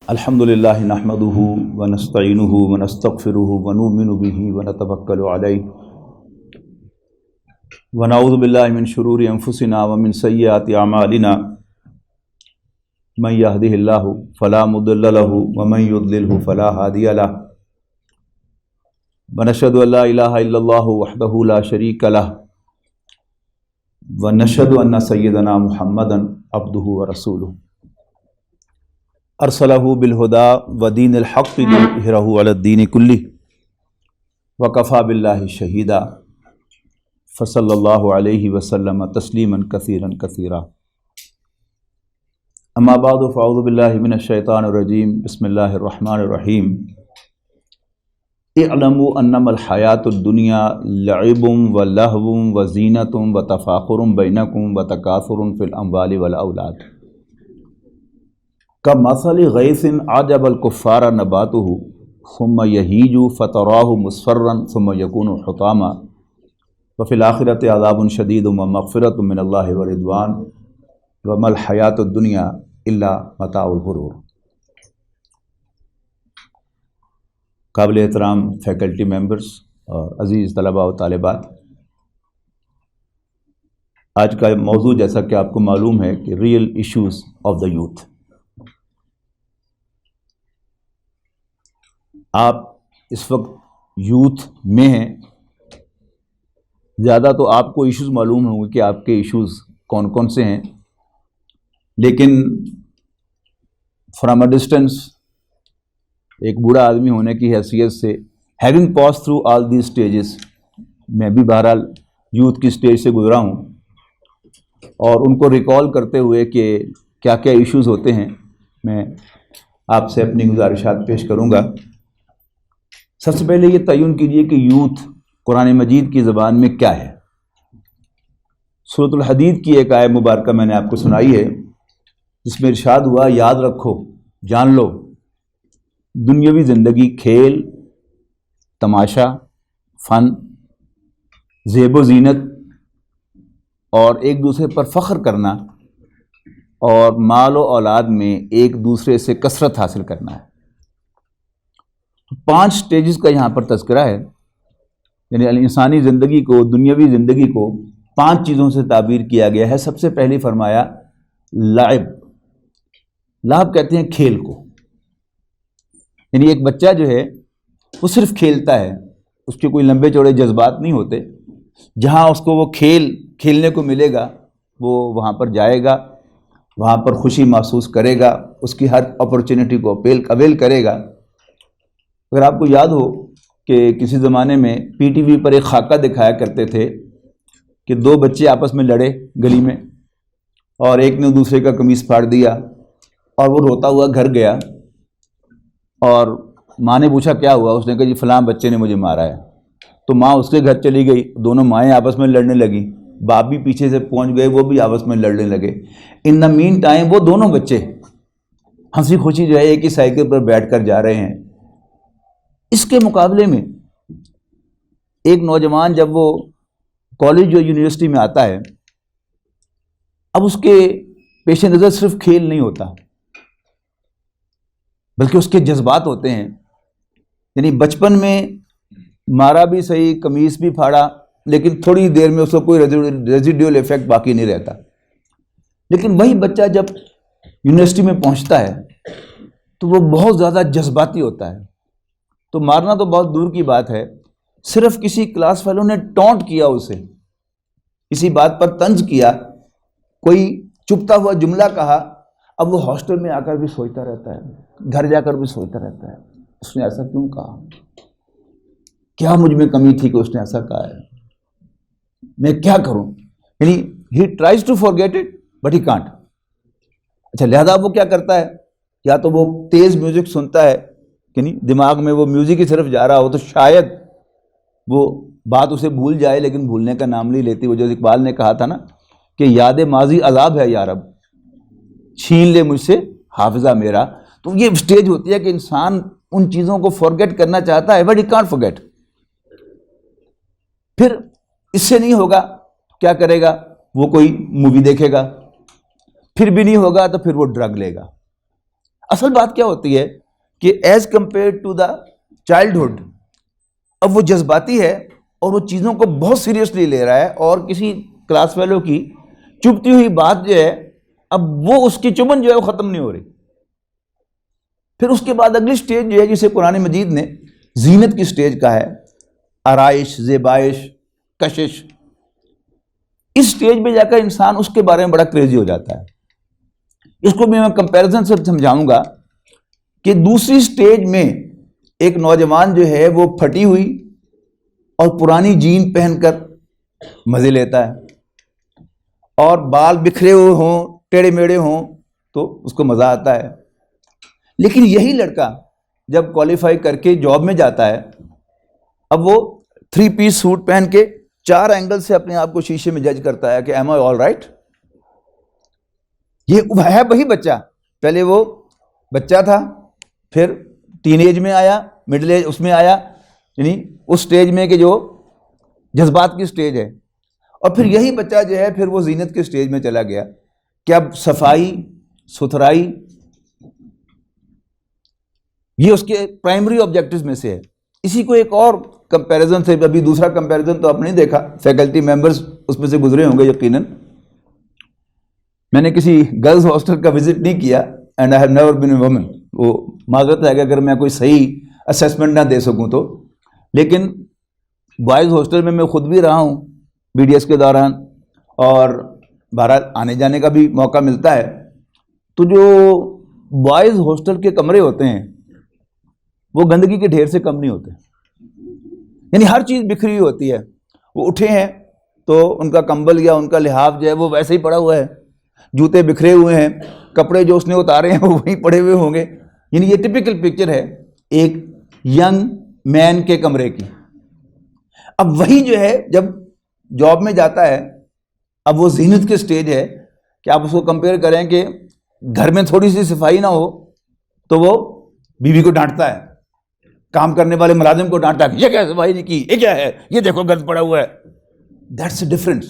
الحمدللہ نحمدہ ونستعینہ ونستغفرہ ونؤمن بہ ونتوکل علیہ ونعوذ باللہ من شرور انفسنا ومن سیئات اعمالنا من یہدہ اللہ فلا مضل لہ ومن یضللہ فلا ہادی لہ ونشہد ان لا الہ الا اللہ وحدہ لا شریک لہ ونشہد ان سیدنا محمدا عبدہ ورسولہ ارسلہ بالہدی ودین الحق ليظہرہ علی الدین کلہ وکفی باللہ شہیدا فصلی اللہ علیہ وسلم تسلیما کثیرا کثیرا اما بعد فاعوذ باللہ من الشیطان الرجیم بسم اللہ الرحمن الرحیم اعلموا انما الحیاۃ الدنیا لعب ولہو وزینۃ وتفاخر بینکم وتکاثر فی الاموال والاولاد کمثل غیث اعجب الکفار نباتہ ثم یہیج فتراہ مصفرا ثم یکون حطاما وفی الآخرۃ عذاب شدید ومغفرۃ من اللہ ورضوان وما الحیاۃ الدنیا الا متاع الغرور۔ قابل احترام فیکلٹی ممبرس اور عزیز طلباء و طالبات، آج کا موضوع جیسا کہ آپ کو معلوم ہے کہ real issues of the youth. آپ اس وقت یوتھ میں ہیں، زیادہ تو آپ کو ایشوز معلوم ہوں گے کہ آپ کے ایشوز کون کون سے ہیں، لیکن فرام اے ڈسٹینس ایک بوڑھا آدمی ہونے کی حیثیت سے having pass through all the stages, میں بھی بہرحال یوتھ کی اسٹیج سے گزرا ہوں، اور ان کو ریکال کرتے ہوئے کہ کیا کیا ایشوز ہوتے ہیں میں آپ سے اپنی گزارشات پیش کروں گا۔ سب سے پہلے یہ تعین کیجئے کہ یوتھ قرآن مجید کی زبان میں کیا ہے۔ سورۃ الحدید کی ایک آیت مبارکہ میں نے آپ کو سنائی ہے، جس میں ارشاد ہوا یاد رکھو، جان لو، دنیاوی زندگی کھیل، تماشا، فن، زیب و زینت اور ایک دوسرے پر فخر کرنا اور مال و اولاد میں ایک دوسرے سے کثرت حاصل کرنا ہے۔ 5 سٹیجز کا یہاں پر تذکرہ ہے، یعنی انسانی زندگی کو، دنیاوی زندگی کو 5 چیزوں سے تعبیر کیا گیا ہے۔ سب سے پہلے فرمایا لعب، لعب کہتے ہیں کھیل کو، یعنی ایک بچہ جو ہے وہ صرف کھیلتا ہے، اس کے کوئی لمبے چوڑے جذبات نہیں ہوتے، جہاں اس کو وہ کھیلنے کو ملے گا وہ وہاں پر جائے گا، وہاں پر خوشی محسوس کرے گا، اس کی ہر اپرچونٹی کو اویل کرے گا۔ اگر آپ کو یاد ہو کہ کسی زمانے میں پی ٹی وی پر ایک خاکہ دکھایا کرتے تھے کہ 2 بچے آپس میں لڑے گلی میں، اور ایک نے دوسرے کا قمیص پھاڑ دیا، اور وہ روتا ہوا گھر گیا، اور ماں نے پوچھا کیا ہوا، اس نے کہا جی فلاں بچے نے مجھے مارا ہے۔ تو ماں اس کے گھر چلی گئی، دونوں مائیں آپس میں لڑنے لگیں، باپ بھی پیچھے سے پہنچ گئے، وہ بھی آپس میں لڑنے لگے۔ ان دا مین ٹائم وہ دونوں بچے ہنسی خوشی جو ہے ایک ہی سائیکل پر بیٹھ کر جا رہے ہیں۔ اس کے مقابلے میں ایک نوجوان جب وہ کالج یا یونیورسٹی میں آتا ہے، اب اس کے پیش نظر صرف کھیل نہیں ہوتا، بلکہ اس کے جذبات ہوتے ہیں۔ یعنی بچپن میں مارا بھی صحیح، قمیص بھی پھاڑا، لیکن تھوڑی دیر میں اس کو کوئی ریزیڈیول ایفیکٹ باقی نہیں رہتا۔ لیکن وہی بچہ جب یونیورسٹی میں پہنچتا ہے تو وہ بہت زیادہ جذباتی ہوتا ہے، تو مارنا تو بہت دور کی بات ہے، صرف کسی کلاس فیلو نے ٹونٹ کیا، اسے کسی بات پر طنز کیا، کوئی چپتا ہوا جملہ کہا، اب وہ ہاسٹل میں آ کر بھی سوچتا رہتا ہے، گھر جا کر بھی سوچتا رہتا ہے اس نے ایسا کیوں کہا، کیا مجھ میں کمی تھی کہ اس نے ایسا کہا ہے، میں کیا کروں۔ یعنی he tries to forget it but he can't. اچھا، لہذا وہ کیا کرتا ہے، یا تو وہ تیز میوزک سنتا ہے، یعنی دماغ میں وہ میوزک کی طرف جا رہا ہو تو شاید وہ بات اسے بھول جائے، لیکن بھولنے کا نام نہیں لیتی۔ وہ جو اقبال نے کہا تھا نا کہ یاد ماضی عذاب ہے یا رب، چھین لے مجھ سے حافظہ میرا، تو یہ سٹیج ہوتی ہے کہ انسان ان چیزوں کو فارگیٹ کرنا چاہتا ہے بٹ ہی کانٹ فارگیٹ۔ پھر اس سے نہیں ہوگا کیا کرے گا، وہ کوئی مووی دیکھے گا، پھر بھی نہیں ہوگا تو پھر وہ ڈرگ لے گا۔ اصل بات کیا ہوتی ہے کہ as compare to the childhood اب وہ جذباتی ہے اور وہ چیزوں کو بہت سیریسلی لے رہا ہے، اور کسی کلاس فیلو کی چبھتی ہوئی بات جو ہے اب وہ اس کی چبھن جو ہے وہ ختم نہیں ہو رہی۔ پھر اس کے بعد اگلی سٹیج جو ہے جسے قرآن مجید نے زینت کی سٹیج کا ہے، آرائش، زیبائش، کشش، اس سٹیج پہ جا کر انسان اس کے بارے میں بڑا کریزی ہو جاتا ہے۔ اس کو بھی میں کمپیریزن سے سمجھاؤں گا کہ دوسری سٹیج میں ایک نوجوان جو ہے وہ پھٹی ہوئی اور پرانی جین پہن کر مزے لیتا ہے، اور بال بکھرے ہوئے ہوں، ٹیڑھے میڑے ہوں تو اس کو مزہ آتا ہے۔ لیکن یہی لڑکا جب کوالیفائی کر کے جاب میں جاتا ہے، اب وہ 3 پیس سوٹ پہن کے 4 اینگل سے اپنے آپ کو شیشے میں جج کرتا ہے کہ ایم آئی آل رائٹ۔ یہ ہے وہی بچہ، پہلے وہ بچہ تھا، پھر ٹین ایج میں آیا، مڈل ایج اس میں آیا، یعنی اس سٹیج میں کہ جو جذبات کی سٹیج ہے، اور پھر یہی بچہ جو ہے پھر وہ زینت کے سٹیج میں چلا گیا کہ اب صفائی ستھرائی یہ اس کے پرائمری آبجیکٹیوز میں سے ہے۔ اسی کو ایک اور کمپیریزن سے، ابھی دوسرا کمپیریزن تو آپ نے دیکھا، فیکلٹی ممبرز اس میں سے گزرے ہوں گے یقیناً۔ میں نے کسی گرلز ہاسٹل کا وزٹ نہیں کیا، and I have never been a woman, وہ معذرت ہے کہ اگر میں کوئی صحیح اسیسمنٹ نہ دے سکوں تو، لیکن بوائز ہاسٹل میں خود بھی رہا ہوں بی ڈی ایس کے دوران، اور بہرحال آنے جانے کا بھی موقع ملتا ہے۔ تو جو بوائز ہاسٹل کے کمرے ہوتے ہیں وہ گندگی کے ڈھیر سے کم نہیں ہوتے، یعنی ہر چیز بکھری ہوئی ہوتی ہے۔ وہ اٹھے ہیں تو ان کا کمبل یا ان کا لحاف جو ہے وہ ویسے ہی پڑا ہوا ہے، جوتے بکھرے ہوئے ہیں، کپڑے جو اس نے اتارے ہیں وہ وہیں پڑے ہوئے ہوں گے، یعنی یہ ٹپیکل پکچر ہے ایک ینگ مین کے کمرے کی۔ اب وہی جو ہے جب جاب میں جاتا ہے، اب وہ زینت کی سٹیج ہے کہ آپ اس کو کمپیئر کریں کہ گھر میں تھوڑی سی صفائی نہ ہو تو وہ بیوی کو ڈانٹتا ہے، کام کرنے والے ملازم کو ڈانٹتا ہے، یہ کیا صفائی نہیں کی، یہ کیا ہے، یہ دیکھو گند پڑا ہوا ہے۔ That's a difference.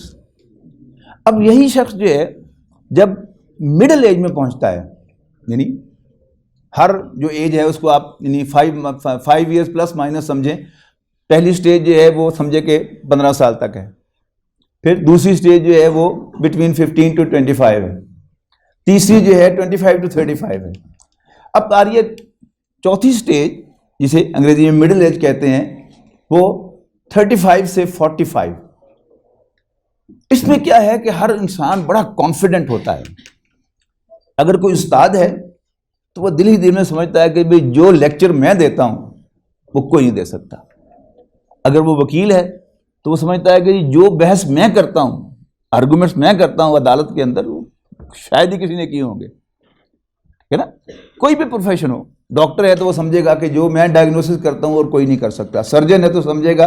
اب یہی شخص جو ہے جب مڈل ایج میں پہنچتا ہے، یعنی ہر جو ایج ہے اس کو آپ یعنی 5 ایئرس پلس مائنس سمجھیں، پہلی سٹیج جو ہے وہ سمجھے کہ 15 سال تک ہے، پھر دوسری سٹیج جو ہے وہ بٹوین 15 to 25 ہے، تیسری جو ہے 25 to 35 ہے۔ اب آ رہی ہے چوتھی سٹیج جسے انگریزی میں مڈل ایج کہتے ہیں، وہ 35 سے 45۔ اس میں کیا ہے کہ ہر انسان بڑا کانفیڈنٹ ہوتا ہے۔ اگر کوئی استاد ہے تو وہ دل ہی دل میں سمجھتا ہے کہ بھئی جو لیکچر میں دیتا ہوں وہ کوئی نہیں دے سکتا۔ اگر وہ وکیل ہے تو وہ سمجھتا ہے کہ جو بحث میں کرتا ہوں، آرگومنٹس میں کرتا ہوں عدالت کے اندر، وہ شاید ہی کسی نے کیے ہوں گے، ہے نا؟ کوئی بھی پروفیشن ہو، ڈاکٹر ہے تو وہ سمجھے گا کہ جو میں ڈائگنوسس کرتا ہوں اور کوئی نہیں کر سکتا، سرجن ہے تو سمجھے گا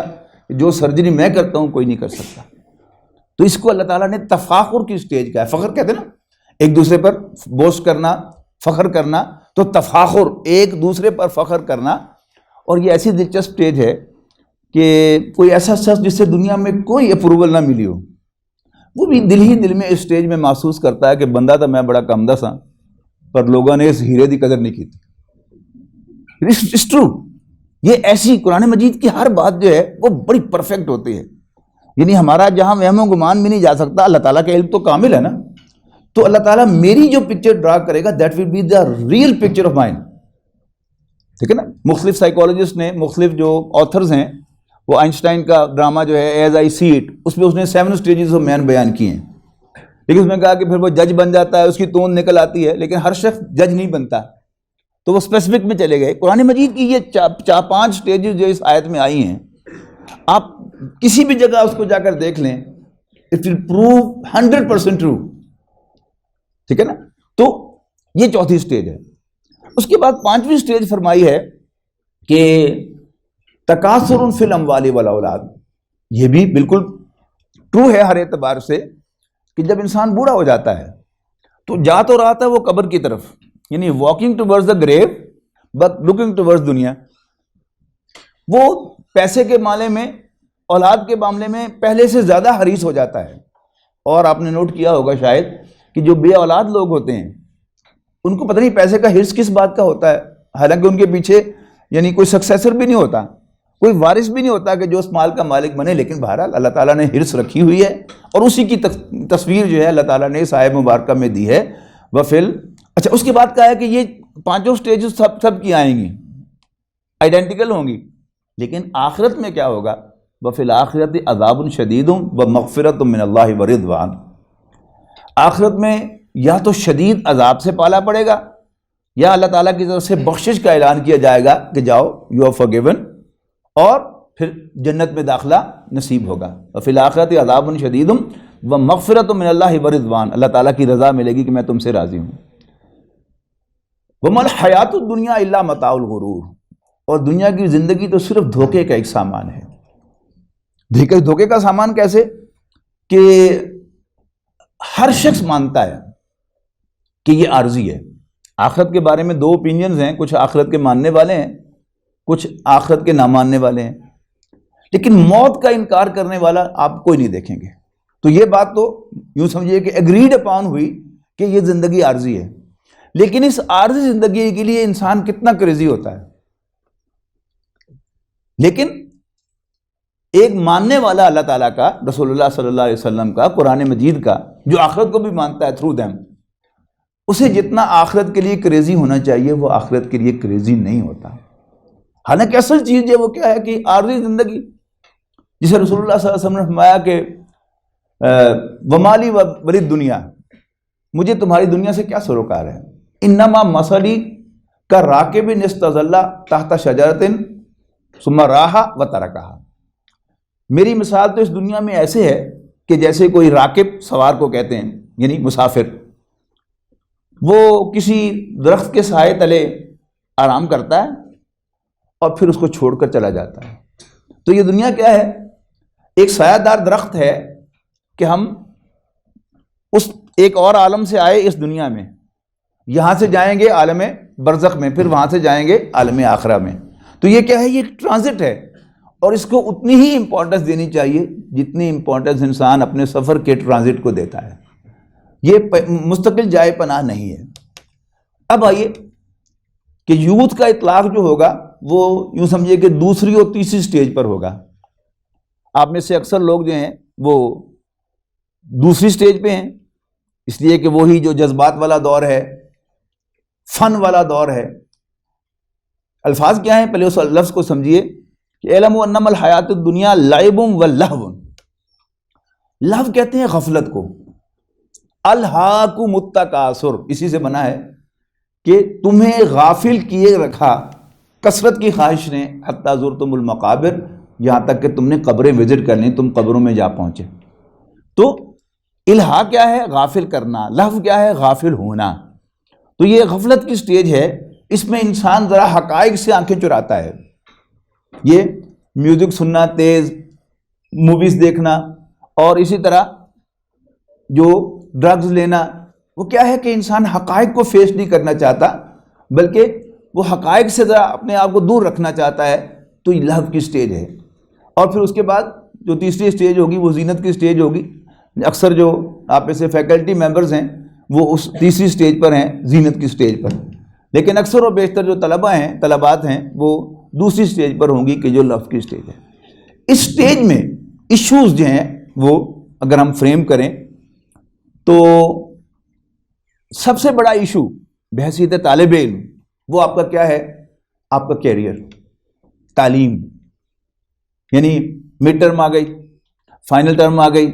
کہ جو سرجری میں کرتا ہوں کوئی نہیں کر سکتا۔ تو اس کو اللہ تعالیٰ نے تفاخر کی سٹیج کا ہے، فخر کہتے ہیں نا، ایک دوسرے پر بوسٹ کرنا، فخر کرنا، تو تفاخر ایک دوسرے پر فخر کرنا۔ اور یہ ایسی دلچسپ سٹیج ہے کہ کوئی ایسا شخص جس سے دنیا میں کوئی اپروول نہ ملی ہو، وہ بھی دل ہی دل میں اس سٹیج میں محسوس کرتا ہے کہ بندہ تو میں بڑا کم دس ہاں، پر لوگوں نے اس ہیرے دی قدر نہیں کی تھی۔ It's true۔ یہ ایسی قرآن مجید کی ہر بات جو ہے وہ بڑی پرفیکٹ ہوتی ہے، یعنی ہمارا جہاں وہم و گمان بھی نہیں جا سکتا، اللہ تعالیٰ کا علم تو کامل ہے نا۔ تو اللہ تعالیٰ میری جو پکچر ڈرا کرے گا that will be the real picture of mind, ٹھیک ہے نا۔ مختلف سائیکالوجسٹ نے، مختلف جو آتھرز ہیں، وہ آئنسٹائن کا ڈرامہ جو ہے ایز آئی سی اٹ، اس میں اس نے 7 اسٹیجز آف مین بیان کیے ہیں، لیکن اس میں کہا کہ پھر وہ جج بن جاتا ہے، اس کی توند نکل آتی ہے، لیکن ہر شخص جج نہیں بنتا، تو وہ اسپیسیفک میں چلے گئے۔ قرآن مجید کی یہ 5 سٹیجز جو اس آیت میں آئی ہیں، آپ کسی بھی جگہ اس کو جا کر دیکھ لیں، اٹ ول پروو 100% ٹرو، ٹھیک ہے نا۔ تو یہ چوتھی سٹیج ہے۔ اس کے بعد 5ویں سٹیج فرمائی ہے کہ تکاثر فی الاموال والاولاد۔ یہ بھی بالکل ٹرو ہے ہر اعتبار سے کہ جب انسان بوڑھا ہو جاتا ہے تو جا تو رہا تھا وہ قبر کی طرف، یعنی walking towards the grave but looking towards دنیا۔ وہ پیسے کے معاملے میں، اولاد کے معاملے میں پہلے سے زیادہ حریص ہو جاتا ہے۔ اور آپ نے نوٹ کیا ہوگا شاید کہ جو بے اولاد لوگ ہوتے ہیں ان کو پتہ نہیں پیسے کا حرص کس بات کا ہوتا ہے، حالانکہ ان کے پیچھے یعنی کوئی سکسیسر بھی نہیں ہوتا، کوئی وارث بھی نہیں ہوتا کہ جو اس مال کا مالک بنے، لیکن بہرحال اللہ تعالیٰ نے حرص رکھی ہوئی ہے اور اسی کی تصویر جو ہے اللہ تعالیٰ نے اس آیت مبارکہ میں دی ہے۔ وفل اچھا اس کے بعد کہا ہے کہ یہ پانچوں سٹیجز سب کی آئیں گی، آئیڈینٹیکل ہوں گی، لیکن آخرت میں کیا ہوگا؟ وفی الآخرۃ عذاب شدید ومغفرۃ من اللہ ورضوان، آخرت میں یا تو شدید عذاب سے پالا پڑے گا یا اللہ تعالیٰ کی طرف سے بخشش کا اعلان کیا جائے گا کہ جاؤ یو آر فارگیون، اور پھر جنت میں داخلہ نصیب ہوگا۔ وفی الآخرۃ عذاب شدید ومغفرۃ من اللہ ورضوان، اللہ تعالیٰ کی رضا ملے گی کہ میں تم سے راضی ہوں۔ وما الحیات الدنیا الا متاع الغرور، اور دنیا کی زندگی تو صرف دھوکے کا ایک سامان ہے۔ دھوکے کا سامان کیسے؟ کہ ہر شخص مانتا ہے کہ یہ عارضی ہے۔ آخرت کے بارے میں دو اوپینینز ہیں، کچھ آخرت کے ماننے والے ہیں، کچھ آخرت کے نہ ماننے والے ہیں، لیکن موت کا انکار کرنے والا آپ کوئی نہیں دیکھیں گے۔ تو یہ بات تو یوں سمجھیے کہ ایگریڈ اپان ہوئی کہ یہ زندگی عارضی ہے، لیکن اس عارضی زندگی کے لیے انسان کتنا کریزی ہوتا ہے۔ لیکن ایک ماننے والا اللہ تعالیٰ کا، رسول اللہ صلی اللہ علیہ وسلم کا، قرآن مجید کا، جو آخرت کو بھی مانتا ہے تھرو دیم، اسے جتنا آخرت کے لیے کریزی ہونا چاہیے وہ آخرت کے لیے کریزی نہیں ہوتا۔ حالانکہ اصل چیز جو وہ کیا ہے کہ عارضی زندگی، جسے رسول اللہ صلی اللہ علیہ وسلم نے فرمایا کہ ومالی ولی دنیا، مجھے تمہاری دنیا سے کیا سروکار ہے؟ انما مثلی کراکب استظل تحت شجرۃ ثم راح وترکھا، میری مثال تو اس دنیا میں ایسے ہے کہ جیسے کوئی راکب، سوار کو کہتے ہیں یعنی مسافر، وہ کسی درخت کے سائے تلے آرام کرتا ہے اور پھر اس کو چھوڑ کر چلا جاتا ہے۔ تو یہ دنیا کیا ہے؟ ایک سایہ دار درخت ہے کہ ہم اس ایک اور عالم سے آئے اس دنیا میں، یہاں سے جائیں گے عالم برزخ میں، پھر وہاں سے جائیں گے عالم آخرہ میں۔ تو یہ کیا ہے؟ یہ ٹرانزٹ ہے، اور اس کو اتنی ہی امپورٹنس دینی چاہیے جتنی امپورٹنس انسان اپنے سفر کے ٹرانزٹ کو دیتا ہے۔ یہ مستقل جائے پناہ نہیں ہے۔ اب آئیے کہ یوتھ کا اطلاق جو ہوگا وہ یوں سمجھیے کہ دوسری اور تیسری سٹیج پر ہوگا۔ آپ میں سے اکثر لوگ جو ہیں وہ دوسری سٹیج پہ ہیں، اس لیے کہ وہی جو جذبات والا دور ہے، فن والا دور ہے۔ الفاظ کیا ہیں؟ پہلے اس لفظ کو سمجھیے کہ اعلموا انما الحیات الدنیا لعب و لہو، لہو کہتے ہیں غفلت کو، الہاکم التکاثر اسی سے بنا ہے کہ تمہیں غافل کیے رکھا کثرت کی خواہش نے، حتی زرتم المقابر، یہاں تک کہ تم نے قبریں وزٹ کر لیں، تم قبروں میں جا پہنچے۔ تو الہا کیا ہے؟ غافل کرنا، لہو کیا ہے؟ غافل ہونا۔ تو یہ غفلت کی سٹیج ہے، اس میں انسان ذرا حقائق سے آنکھیں چراتا ہے۔ یہ میوزک سننا، تیز موویز دیکھنا، اور اسی طرح جو ڈرگز لینا، وہ کیا ہے کہ انسان حقائق کو فیس نہیں کرنا چاہتا، بلکہ وہ حقائق سے ذرا اپنے آپ کو دور رکھنا چاہتا ہے۔ تو یہ لہو کی سٹیج ہے۔ اور پھر اس کے بعد جو تیسری سٹیج ہوگی وہ زینت کی سٹیج ہوگی۔ اکثر جو آپ میں سے فیکلٹی ممبرز ہیں وہ اس تیسری سٹیج پر ہیں، زینت کی سٹیج پر، لیکن اکثر و بیشتر جو طلبات ہیں وہ دوسری سٹیج پر ہوں گی کہ جو لہو کی سٹیج ہے۔ اس سٹیج میں ایشوز جو ہیں وہ اگر ہم فریم کریں تو سب سے بڑا ایشو بحیثیت طالب علم وہ آپ کا کیا ہے؟ آپ کا کیریئر، تعلیم، یعنی مڈ ٹرم آ گئی، فائنل ٹرم آ گئی،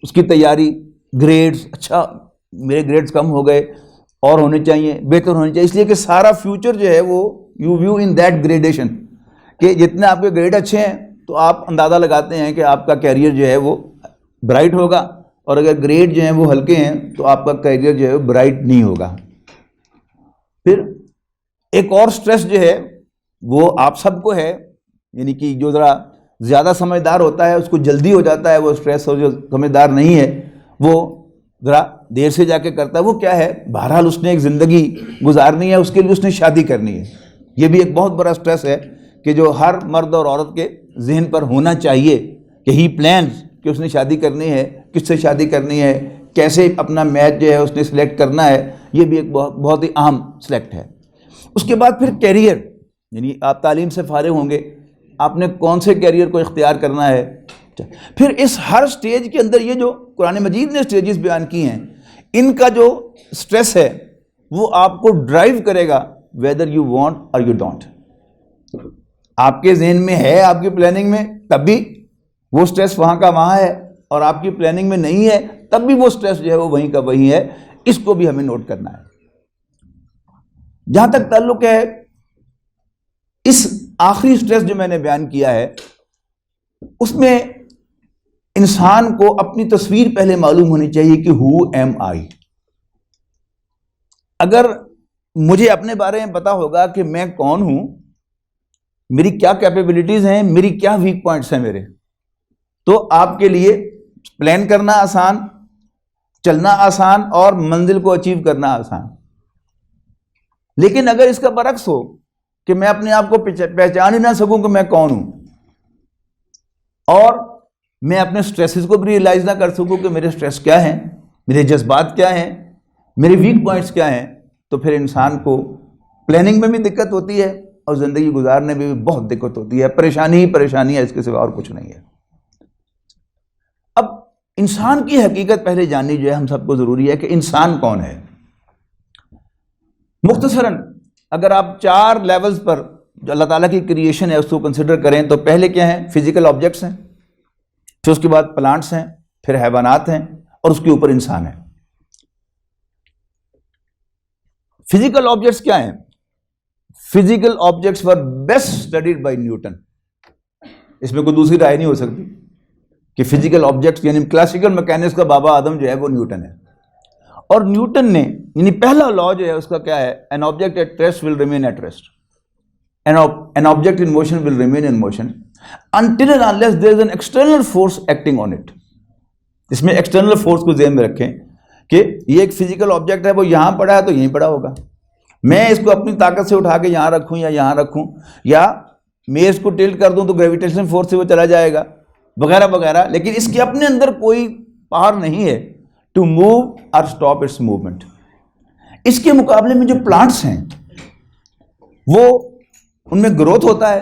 اس کی تیاری، گریڈز، اچھا میرے گریڈز کم ہو گئے، اور ہونے چاہیے، بہتر ہونے چاہیے، اس لیے کہ سارا فیوچر جو ہے وہ you view in that gradation, کہ جتنے آپ کے گریڈ اچھے ہیں تو آپ اندازہ لگاتے ہیں کہ آپ کا کیریئر جو ہے وہ برائٹ ہوگا، اور اگر گریڈ جو ہیں وہ ہلکے ہیں تو آپ کا کیریئر جو ہے وہ برائٹ نہیں ہوگا۔ پھر ایک اور سٹریس جو ہے وہ آپ سب کو ہے، یعنی کہ جو ذرا زیادہ سمجھدار ہوتا ہے اس کو جلدی ہو جاتا ہے وہ سٹریس، اور جو سمجھدار نہیں ہے وہ ذرا دیر سے جا کے کرتا ہے۔ وہ کیا ہے؟ بہرحال اس نے ایک زندگی گزارنی ہے، اس کے لیے اس نے شادی کرنی ہے۔ یہ بھی ایک بہت بڑا سٹریس ہے کہ جو ہر مرد اور عورت کے ذہن پر ہونا چاہیے کہ ہی پلانز کہ اس نے شادی کرنی ہے، کس سے شادی کرنی ہے، کیسے اپنا میچ جو ہے اس نے سلیکٹ کرنا ہے، یہ بھی ایک بہت ہی اہم سلیکٹ ہے۔ اس کے بعد پھر کیریئر، یعنی آپ تعلیم سے فارغ ہوں گے، آپ نے کون سے کیریئر کو اختیار کرنا ہے۔ پھر اس ہر سٹیج کے اندر یہ جو قرآن مجید نے سٹیجز بیان کی ہیں، ان کا جو سٹریس ہے وہ آپ کو ڈرائیو کرے گا whether you want or you don't۔ آپ کے ذہن میں ہے، آپ کی پلاننگ میں، تب بھی وہ سٹریس وہاں کا وہاں ہے، اور آپ کی پلاننگ میں نہیں ہے تب بھی وہ سٹریس جو ہے وہ وہیں کا وہیں ہے۔ اس کو بھی ہمیں نوٹ کرنا ہے۔ جہاں تک تعلق ہے اس آخری سٹریس جو میں نے بیان کیا ہے، اس میں انسان کو اپنی تصویر پہلے معلوم ہونی چاہیے کہ who am I۔ اگر مجھے اپنے بارے میں پتا ہوگا کہ میں کون ہوں، میری کیا کیپیبلٹیز ہیں، میری کیا ویک پوائنٹس ہیں میرے، تو آپ کے لیے پلان کرنا آسان، چلنا آسان، اور منزل کو اچیو کرنا آسان۔ لیکن اگر اس کا برعکس ہو کہ میں اپنے آپ کو پہچان ہی نہ سکوں کہ میں کون ہوں، اور میں اپنے سٹریسز کو بھی ریئلائز نہ کر سکوں کہ میرے سٹریس کیا ہیں، میرے جذبات کیا ہیں، میرے ویک پوائنٹس کیا ہیں، تو پھر انسان کو پلاننگ میں بھی دقت ہوتی ہے اور زندگی گزارنے میں بھی بہت دقت ہوتی ہے۔ پریشانی ہی پریشانی ہے، اس کے سوا اور کچھ نہیں ہے۔ اب انسان کی حقیقت پہلے جاننی جو ہے ہم سب کو ضروری ہے کہ انسان کون ہے۔ مختصراً اگر آپ 4 لیولز پر جو اللہ تعالیٰ کی کریشن ہے اس کو کنسیڈر کریں، تو پہلے کیا ہیں؟ فزیکل آبجیکٹس ہیں، پھر اس کے بعد پلانٹس ہیں، پھر حیوانات ہیں، اور اس کے اوپر انسان ہے۔ فزیکل آبجیکٹس کیا ہیں؟ Physical objects were best studied by Newton. اس میں کوئی دوسری رائے نہیں ہو سکتی کہ فزیکل آبجیکٹس یعنی کلاسیکل میکینکس کا بابا آدم جو ہے وہ نیوٹن ہے۔ اور نیوٹن نے یعنی پہلا لا جو ہے اس کا کیا ہے؟ an object at rest will remain at rest, an object in motion will remain in motion until and unless there is an external force acting on it۔ اس میں ایکسٹرنل فورس کو ذہن میں رکھیں کہ یہ ایک فزیکل آبجیکٹ ہے، وہ یہاں پڑا ہے تو یہیں پڑا ہوگا، میں اس کو اپنی طاقت سے اٹھا کے یہاں رکھوں یا یہاں رکھوں، یا میں اس کو ٹلٹ کر دوں تو گریویٹیشن فورس سے وہ چلا جائے گا، وغیرہ وغیرہ۔ لیکن اس کے اپنے اندر کوئی پاور نہیں ہے ٹو موو اور اسٹاپ اٹس موومنٹ۔ اس کے مقابلے میں جو پلانٹس ہیں وہ ان میں گروتھ ہوتا ہے۔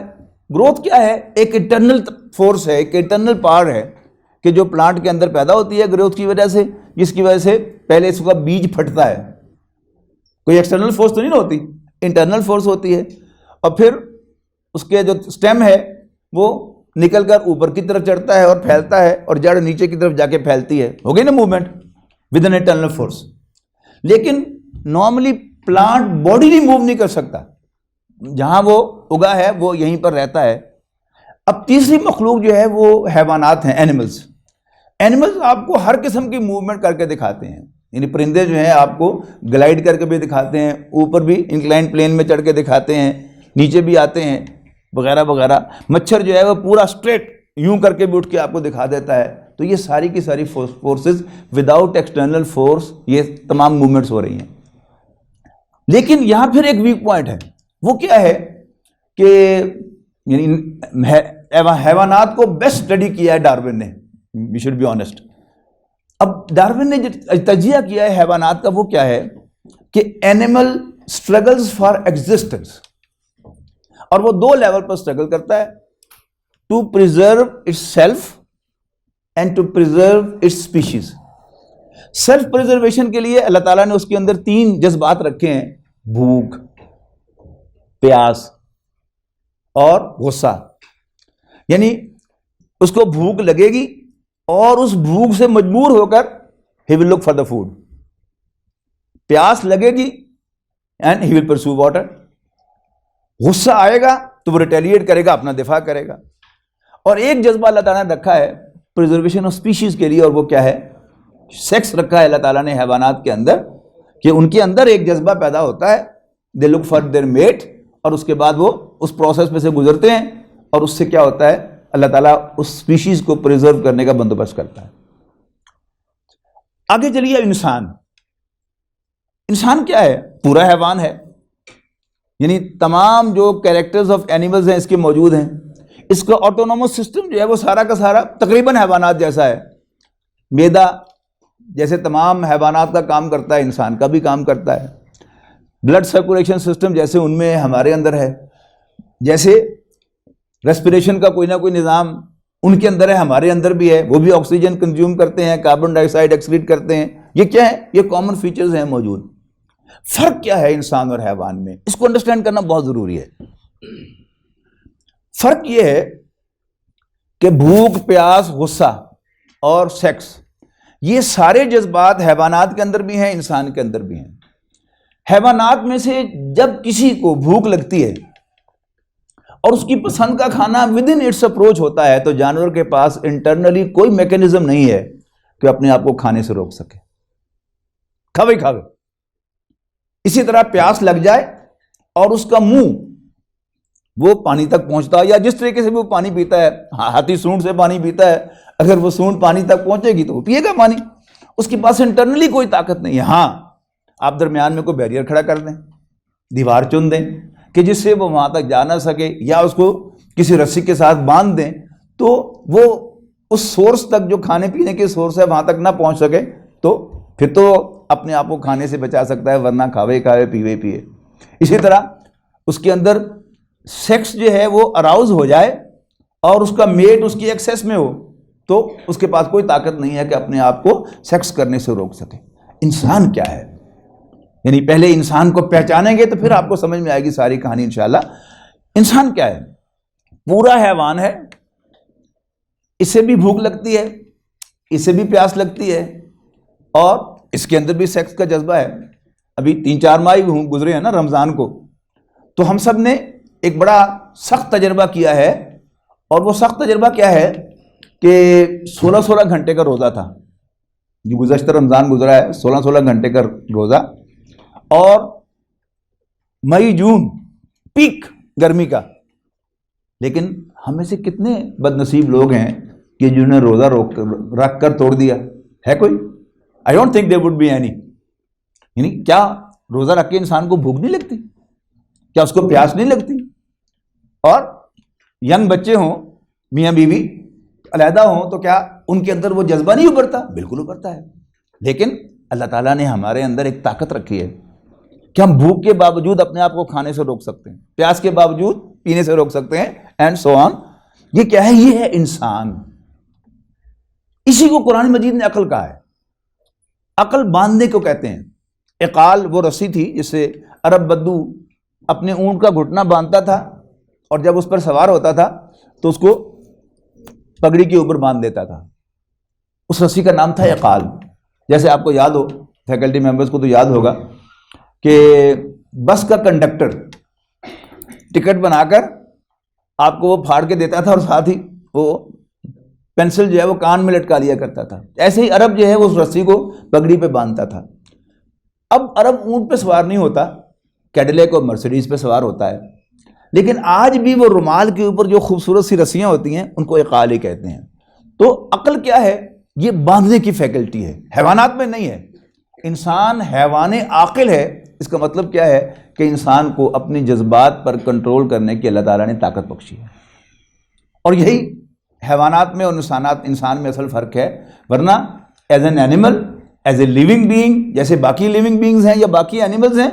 گروتھ کیا ہے؟ ایک انٹرنل فورس ہے، ایک انٹرنل پاور ہے کہ جو پلانٹ کے اندر پیدا ہوتی ہے گروتھ کی وجہ سے، جس کی وجہ سے پہلے اس کا بیج پھٹتا ہے۔ کوئی ایکسٹرنل فورس تو نہیں ہوتی، انٹرنل فورس ہوتی ہے، اور پھر اس کے جو سٹیم ہے وہ نکل کر اوپر کی طرف چڑھتا ہے اور پھیلتا ہے، اور جڑ نیچے کی طرف جا کے پھیلتی ہے، ہو گئی نا movement with an internal force. لیکن نارملی پلانٹ باڈی موو نہیں کر سکتا، جہاں وہ اگا ہے وہ یہیں پر رہتا ہے۔ اب تیسری مخلوق جو ہے وہ حیوانات ہیں، اینیملز۔ اینیملز آپ کو ہر قسم کی موومنٹ کر کے دکھاتے ہیں، یعنی پرندے جو ہیں آپ کو گلائڈ کر کے بھی دکھاتے ہیں، اوپر بھی انکلائن پلین میں چڑھ کے دکھاتے ہیں، نیچے بھی آتے ہیں، وغیرہ وغیرہ۔ مچھر جو ہے وہ پورا اسٹریٹ یوں کر کے بھی اٹھ کے آپ کو دکھا دیتا ہے۔ تو یہ ساری کی ساری فورسز وداؤٹ ایکسٹرنل فورس یہ تمام موومنٹس ہو رہی ہیں۔ لیکن یہاں پھر ایک ویک پوائنٹ ہے، وہ کیا ہے کہ یعنی حیوانات کو بیسٹ اسٹڈی کیا ہے ڈارون نے، وی شوڈ بی آنیسٹ۔ اب ڈارون نے جو تجزیہ کیا ہے حیوانات کا وہ کیا ہے کہ اینیمل اسٹرگلز فار ایگزسٹنس، اور وہ 2 لیول پر اسٹرگل کرتا ہے، to preserve its self and to preserve its species. Self preservation کے لیے اللہ تعالیٰ نے اس کے اندر 3 جذبات رکھے ہیں، بھوک، پیاس اور غصہ۔ یعنی اس کو بھوک لگے گی اور اس بھوک سے مجبور ہو کر ہی ول لک فار دا فوڈ، پیاس لگے گی اینڈ ہی ول پرسو واٹر، غصہ آئے گا تو وہ ریٹیلیٹ کرے گا، اپنا دفاع کرے گا۔ اور ایک جذبہ اللہ تعالیٰ نے رکھا ہے پریزرویشن آف اسپیشیز کے لیے، اور وہ کیا ہے؟ سیکس رکھا ہے اللہ تعالیٰ نے حیوانات کے اندر، کہ ان کے اندر ایک جذبہ پیدا ہوتا ہے، دے لک فار دیئر میٹ، اور اس کے بعد وہ اس پروسیس میں سے گزرتے ہیں، اور اس سے کیا ہوتا ہے؟ اللہ تعالیٰ اس اسپیشیز کو پریزرو کرنے کا بندوبست کرتا ہے۔ آگے چلیے، انسان۔ انسان کیا ہے؟ پورا حیوان ہے، یعنی تمام جو کیریکٹرز آف اینیملز ہیں اس کے موجود ہیں۔ اس کا آٹونومس سسٹم جو ہے وہ سارا کا سارا تقریباً حیوانات جیسا ہے، معدہ، جیسے تمام حیوانات کا کام کرتا ہے انسان کا بھی کام کرتا ہے. بلڈ سرکولیشن سسٹم جیسے ان میں ہمارے اندر ہے, جیسے ریسپریشن کا کوئی نہ کوئی نظام ان کے اندر ہے, ہمارے اندر بھی ہے, وہ بھی آکسیجن کنزیوم کرتے ہیں, کاربن ڈائی آکسائڈ ایکسکریٹ کرتے ہیں. یہ کیا ہے؟ یہ کامن فیچرز ہیں موجود. فرق کیا ہے انسان اور حیوان میں؟ اس کو انڈرسٹینڈ کرنا بہت ضروری ہے. فرق یہ ہے کہ بھوک, پیاس, غصہ اور سیکس, یہ سارے جذبات حیوانات کے اندر بھی ہیں, انسان کے اندر بھی ہیں. حیوانات میں سے جب کسی کو بھوک لگتی ہے اور اس کی پسند کا کھانا ود ان اٹس اپروچ ہوتا ہے تو جانور کے پاس انٹرنلی کوئی میکینزم نہیں ہے کہ اپنے آپ کو کھانے سے روک سکے, کھاوے کھاوے. اسی طرح پیاس لگ جائے اور اس کا منہ وہ پانی تک پہنچتا ہے, یا جس طریقے سے وہ پانی پیتا ہے, ہاتھی سونڈ سے پانی پیتا ہے, اگر وہ سونڈ پانی تک پہنچے گی تو وہ پیے گا پانی. اس کے پاس انٹرنلی کوئی طاقت نہیں ہے. ہاں آپ درمیان میں کوئی بیریئر کھڑا کر دیں, دیوار چن دیں کہ جس سے وہ وہاں تک جا نہ سکے, یا اس کو کسی رسی کے ساتھ باندھ دیں تو وہ اس سورس تک جو کھانے پینے کے سورس ہے وہاں تک نہ پہنچ سکے, تو پھر تو اپنے آپ کو کھانے سے بچا سکتا ہے, ورنہ کھاوے کھاوے پیوے پیے. اسی طرح اس کے اندر سیکس جو ہے وہ اراؤز ہو جائے اور اس کا میٹ اس کی ایکسیس میں ہو تو اس کے پاس کوئی طاقت نہیں ہے کہ اپنے آپ کو سیکس کرنے سے روک سکے. انسان کیا ہے؟ یعنی پہلے انسان کو پہچانیں گے تو پھر آپ کو سمجھ میں آئے گی ساری کہانی انشاءاللہ. انسان کیا ہے؟ پورا حیوان ہے, اسے بھی بھوک لگتی ہے, اسے بھی پیاس لگتی ہے, اور اس کے اندر بھی سیکس کا جذبہ ہے. ابھی 3-4 ماہ گزرے ہیں نا رمضان کو, تو ہم سب نے ایک بڑا سخت تجربہ کیا ہے, اور وہ سخت تجربہ کیا ہے کہ 16 گھنٹے کا روزہ تھا. جو گزشتہ رمضان گزرا ہے 16 گھنٹے کا روزہ, اور مئی جون پیک گرمی کا. لیکن ہم میں سے کتنے بد نصیب لوگ ہیں کہ جنہوں نے روزہ رکھ کر توڑ دیا ہے؟ کوئی؟ I don't think there would be any. یعنی کیا روزہ رکھ کے انسان کو بھوک نہیں لگتی؟ کیا اس کو پیاس نہیں لگتی؟ اور ینگ بچے ہوں, میاں بیوی علیحدہ ہوں, تو کیا ان کے اندر وہ جذبہ نہیں ابھرتا؟ بالکل ابھرتا ہے. لیکن اللہ تعالیٰ نے ہمارے اندر ایک طاقت رکھی ہے کہ ہم بھوک کے باوجود اپنے آپ کو کھانے سے روک سکتے ہیں, پیاس کے باوجود پینے سے روک سکتے ہیں, اینڈ سو آن. یہ کیا ہے؟ یہ ہے انسان. اسی کو قرآن مجید نے عقل کہا ہے. عقل باندھنے کو کہتے ہیں. عقال وہ رسی تھی جس سے عرب بدو اپنے اونٹ کا گھٹنا باندھتا تھا, اور جب اس پر سوار ہوتا تھا تو اس کو پگڑی کے اوپر باندھ دیتا تھا. اس رسی کا نام تھا عقال. جیسے آپ کو یاد ہو, فیکلٹی ممبرز کو تو یاد ہوگا کہ بس کا کنڈکٹر ٹکٹ بنا کر آپ کو وہ پھاڑ کے دیتا تھا, اور ساتھ ہی وہ پینسل جو ہے وہ کان میں لٹکا لیا کرتا تھا. ایسے ہی عرب جو ہے وہ اس رسی کو پگڑی پہ باندھتا تھا. اب عرب اونٹ پہ سوار نہیں ہوتا, کیڈلیک اور مرسیڈیز پہ سوار ہوتا ہے. لیکن آج بھی وہ رومال کے اوپر جو خوبصورت سی رسیاں ہوتی ہیں ان کو عقال ہی کہتے ہیں. تو عقل کیا ہے؟ یہ باندھنے کی فیکلٹی ہے, حیوانات میں نہیں ہے. انسان حیوان عاقل ہے. اس کا مطلب کیا ہے کہ انسان کو اپنے جذبات پر کنٹرول کرنے کی اللہ تعالیٰ نے طاقت بخشی ہے. اور یہی حیوانات میں اور انسان میں اصل فرق ہے. ورنہ as an animal, as a living being, جیسے باقی لیونگ بینگز ہیں یا باقی اینیملز ہیں,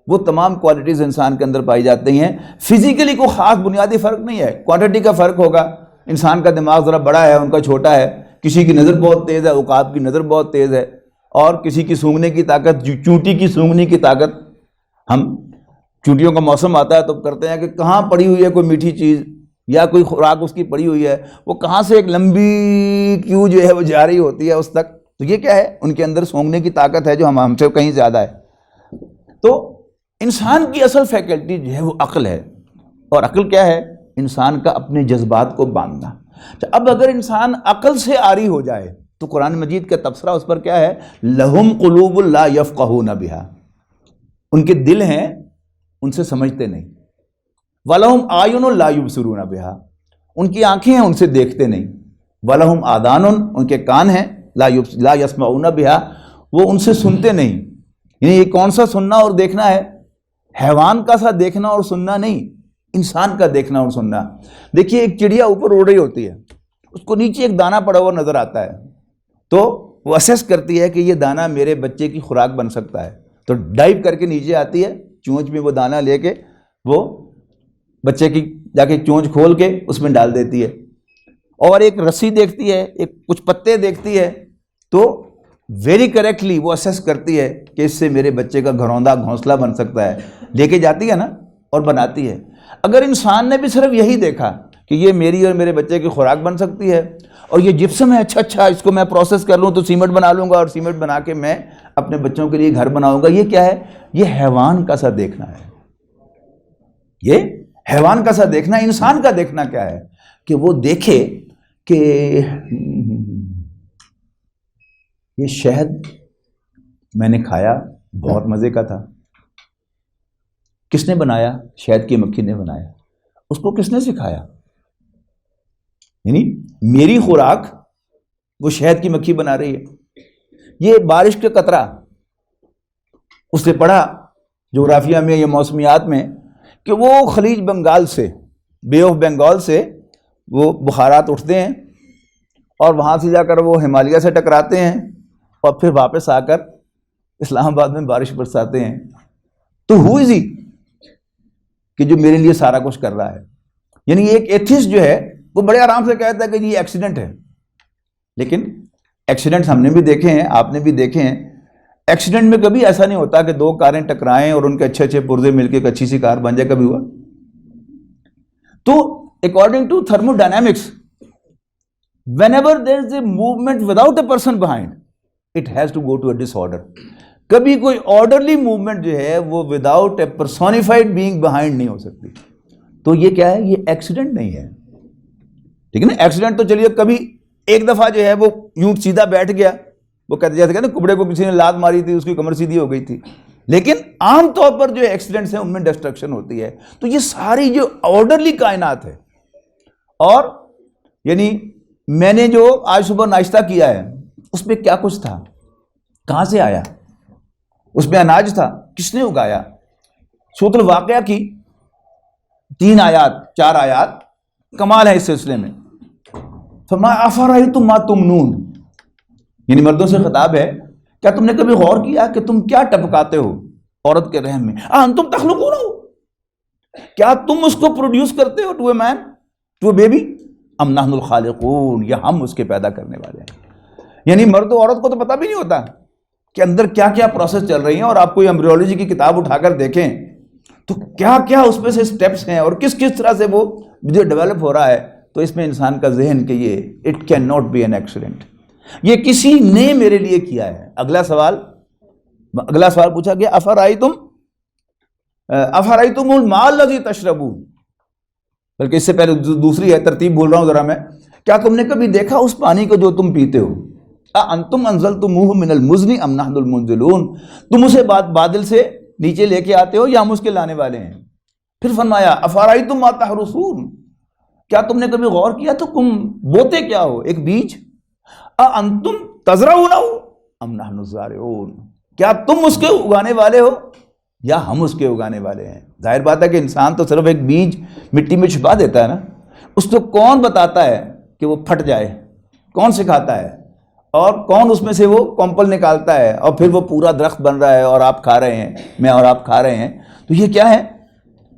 وہ تمام کوالٹیز انسان کے اندر پائی جاتی ہیں. فزیکلی کوئی خاص بنیادی فرق نہیں ہے, کوانٹٹی کا فرق ہوگا. انسان کا دماغ ذرا بڑا ہے, ان کا چھوٹا ہے. کسی کی نظر بہت تیز ہے, عقاب کی نظر بہت تیز ہے, اور کسی کی سونگھنے کی طاقت, چونٹی کی سونگھنے کی طاقت. ہم چونٹیوں کا موسم آتا ہے تو کرتے ہیں کہ کہاں پڑی ہوئی ہے کوئی میٹھی چیز یا کوئی خوراک اس کی پڑی ہوئی ہے, وہ کہاں سے ایک لمبی کیو جو ہے وہ جا رہی ہوتی ہے اس تک. تو یہ کیا ہے؟ ان کے اندر سونگھنے کی طاقت ہے جو ہم سے کہیں زیادہ ہے. تو انسان کی اصل فیکلٹی جو ہے وہ عقل ہے. اور عقل کیا ہے؟ انسان کا اپنے جذبات کو باندھنا. اب اگر انسان عقل سے عاری ہو جائے تو قرآن مجید کا تبصرہ اس پر کیا ہے؟ لہم قلوب لا یفقہون بہا. ان کے دل ہیں, ان سے سمجھتے نہیں. وَلَهُمْ أَعْيُنٌ لَا يُبْصِرُونَ بِهَا. ان کی آنکھیں ہیں, ان سے دیکھتے نہیں. وَلَهُمْ آذَانٌ. ان کے کان ہیں, لا يَسْمَعُونَ بِهَا. وہ ان سے سنتے نہیں. یعنی یہ کون سا سننا اور دیکھنا ہے؟ حیوان کا سا دیکھنا اور سننا نہیں, انسان کا دیکھنا اور سننا. دیکھیے ایک چڑیا اوپر اڑ رہی ہوتی ہے, اس کو نیچے ایک دانہ پڑا ہوا نظر آتا ہے, تو وہ اسیس کرتی ہے کہ یہ دانہ میرے بچے کی خوراک بن سکتا ہے، تو ڈائیو کر کے نیچے آتی ہے، چونچ میں وہ دانہ لے کے وہ بچے کی جا کے چونچ کھول کے اس میں ڈال دیتی ہے، اور ایک رسی دیکھتی ہے، ایک کچھ پتے دیکھتی ہے، تو ویری کریکٹلی وہ اسیس کرتی ہے کہ اس سے میرے بچے کا گھروندا گھونسلہ بن سکتا ہے، لے کے جاتی ہے نا اور بناتی ہے۔ اگر انسان نے بھی صرف یہی دیکھا کہ یہ میری اور میرے بچے کی خوراک بن سکتی ہے، اور یہ جپسم ہے، اچھا اس کو میں پروسیس کر لوں تو سیمنٹ بنا لوں گا، اور سیمنٹ بنا کے میں اپنے بچوں کے لیے گھر بناؤں گا، یہ کیا ہے؟ یہ حیوان کا سا دیکھنا ہے۔ یہ حیوان کا سا دیکھنا، انسان کا دیکھنا کیا ہے کہ وہ دیکھے کہ یہ شہد میں نے کھایا، بہت مزے کا تھا، کس نے بنایا؟ شہد کی مکھی نے بنایا، اس کو کس نے سکھایا؟ یعنی میری خوراک وہ شہد کی مکھی بنا رہی ہے۔ یہ بارش کا قطرہ، اس نے پڑھا جغرافیہ میں یا موسمیات میں کہ وہ خلیج بنگال سے، بے آف بنگال سے وہ بخارات اٹھتے ہیں، اور وہاں سے جا کر وہ ہمالیہ سے ٹکراتے ہیں، اور پھر واپس آ کر اسلام آباد میں بارش برساتے ہیں۔ تو ہو از ہی کہ جو میرے لیے سارا کچھ کر رہا ہے؟ یعنی ایک ایتھسٹ جو ہے وہ بڑے آرام سے کہتا ہے کہ یہ ایکسیڈنٹ ہے، لیکن ایکسیڈنٹ ہم نے بھی دیکھے ہیں، آپ نے بھی دیکھے ہیں، ایکسیڈنٹ میں کبھی ایسا نہیں ہوتا کہ دو کاریں ٹکرائیں اور ان کے اچھے پرزے مل کے ایک اچھی سی کار بن جائے، کبھی ہوا؟ تو according to thermodynamics, whenever there is a movement without a person behind, it has to go to a disorder. کبھی کوئی آرڈرلی موومنٹ جو ہے وہ without a personified being behind نہیں ہو سکتی۔ تو یہ کیا ہے؟ یہ ایکسیڈنٹ نہیں ہے، ٹھیک ہے نا؟ ایکسیڈنٹ تو چلیے کبھی ایک دفعہ جو ہے وہ یوں سیدھا بیٹھ گیا، وہ کہتے جاتے نا کبڑے کو کسی نے لات ماری تھی، اس کی کمر سیدھی ہو گئی تھی، لیکن عام طور پر جو ایکسیڈنٹس ہیں ان میں ڈسٹرکشن ہوتی ہے۔ تو یہ ساری جو آرڈرلی کائنات ہے، اور یعنی میں نے جو آج صبح ناشتہ کیا ہے اس میں کیا کچھ تھا، کہاں سے آیا؟ اس میں اناج تھا، کس نے اگایا؟ سورۃ الواقعہ کی 3 آیات 4 آیات کمال ہے اس سلسلے میں۔ فرمایا افرأیتم ما تمنون، یعنی مردوں سے خطاب ہے، کیا تم نے کبھی غور کیا کہ تم کیا ٹپکاتے ہو عورت کے رحم میں؟ انتم تخلقونہ، کیا تم اس کو پروڈیوس کرتے ہو to a man, to a baby? ام نحن الخالقون، یا ہم اس کے پیدا کرنے والے ہیں۔ یعنی مرد و عورت کو تو پتہ بھی نہیں ہوتا کہ اندر کیا کیا پروسیس چل رہی ہیں، اور آپ کوئی ایمبریولوجی کی کتاب اٹھا کر دیکھیں تو کیا کیا اس میں سے سٹیپس ہیں، اور کس کس طرح سے وہ جو ڈیولپ ہو رہا ہے۔ تو اس میں انسان کا ذہن کہ یہ it can not be an accident, یہ کسی نے میرے لیے کیا ہے۔ اگلا سوال پوچھا گیا افرأیتم الماء الذی تشربون، بلکہ اس سے پہلے دوسری ہے، ترتیب بھول رہا ہوں ذرا میں، کیا تم نے کبھی دیکھا اس پانی کو جو تم پیتے ہو؟ انتم انزلتموہ من المزن ام نحن المنزلون، تم اسے بادل سے نیچے لے کے آتے ہو یا ہم اس کے لانے والے ہیں؟ پھر فرمایا افرأیتم ما تحرثون، کیا تم نے کبھی غور کیا تو تم بوتے کیا ہو؟ ایک بیج۔ انتم تزرعونہ ام نحن الزارعون، کیا تم اس کے اگانے والے ہو یا ہم اس کے اگانے والے ہیں؟ ظاہر بات ہے کہ انسان تو صرف ایک بیج مٹی میں چھپا دیتا ہے نا، اس کو کون بتاتا ہے کہ وہ پھٹ جائے؟ کون سکھاتا ہے؟ اور کون اس میں سے وہ کمپل نکالتا ہے، اور پھر وہ پورا درخت بن رہا ہے اور آپ کھا رہے ہیں، میں اور آپ کھا رہے ہیں؟ تو یہ کیا ہے؟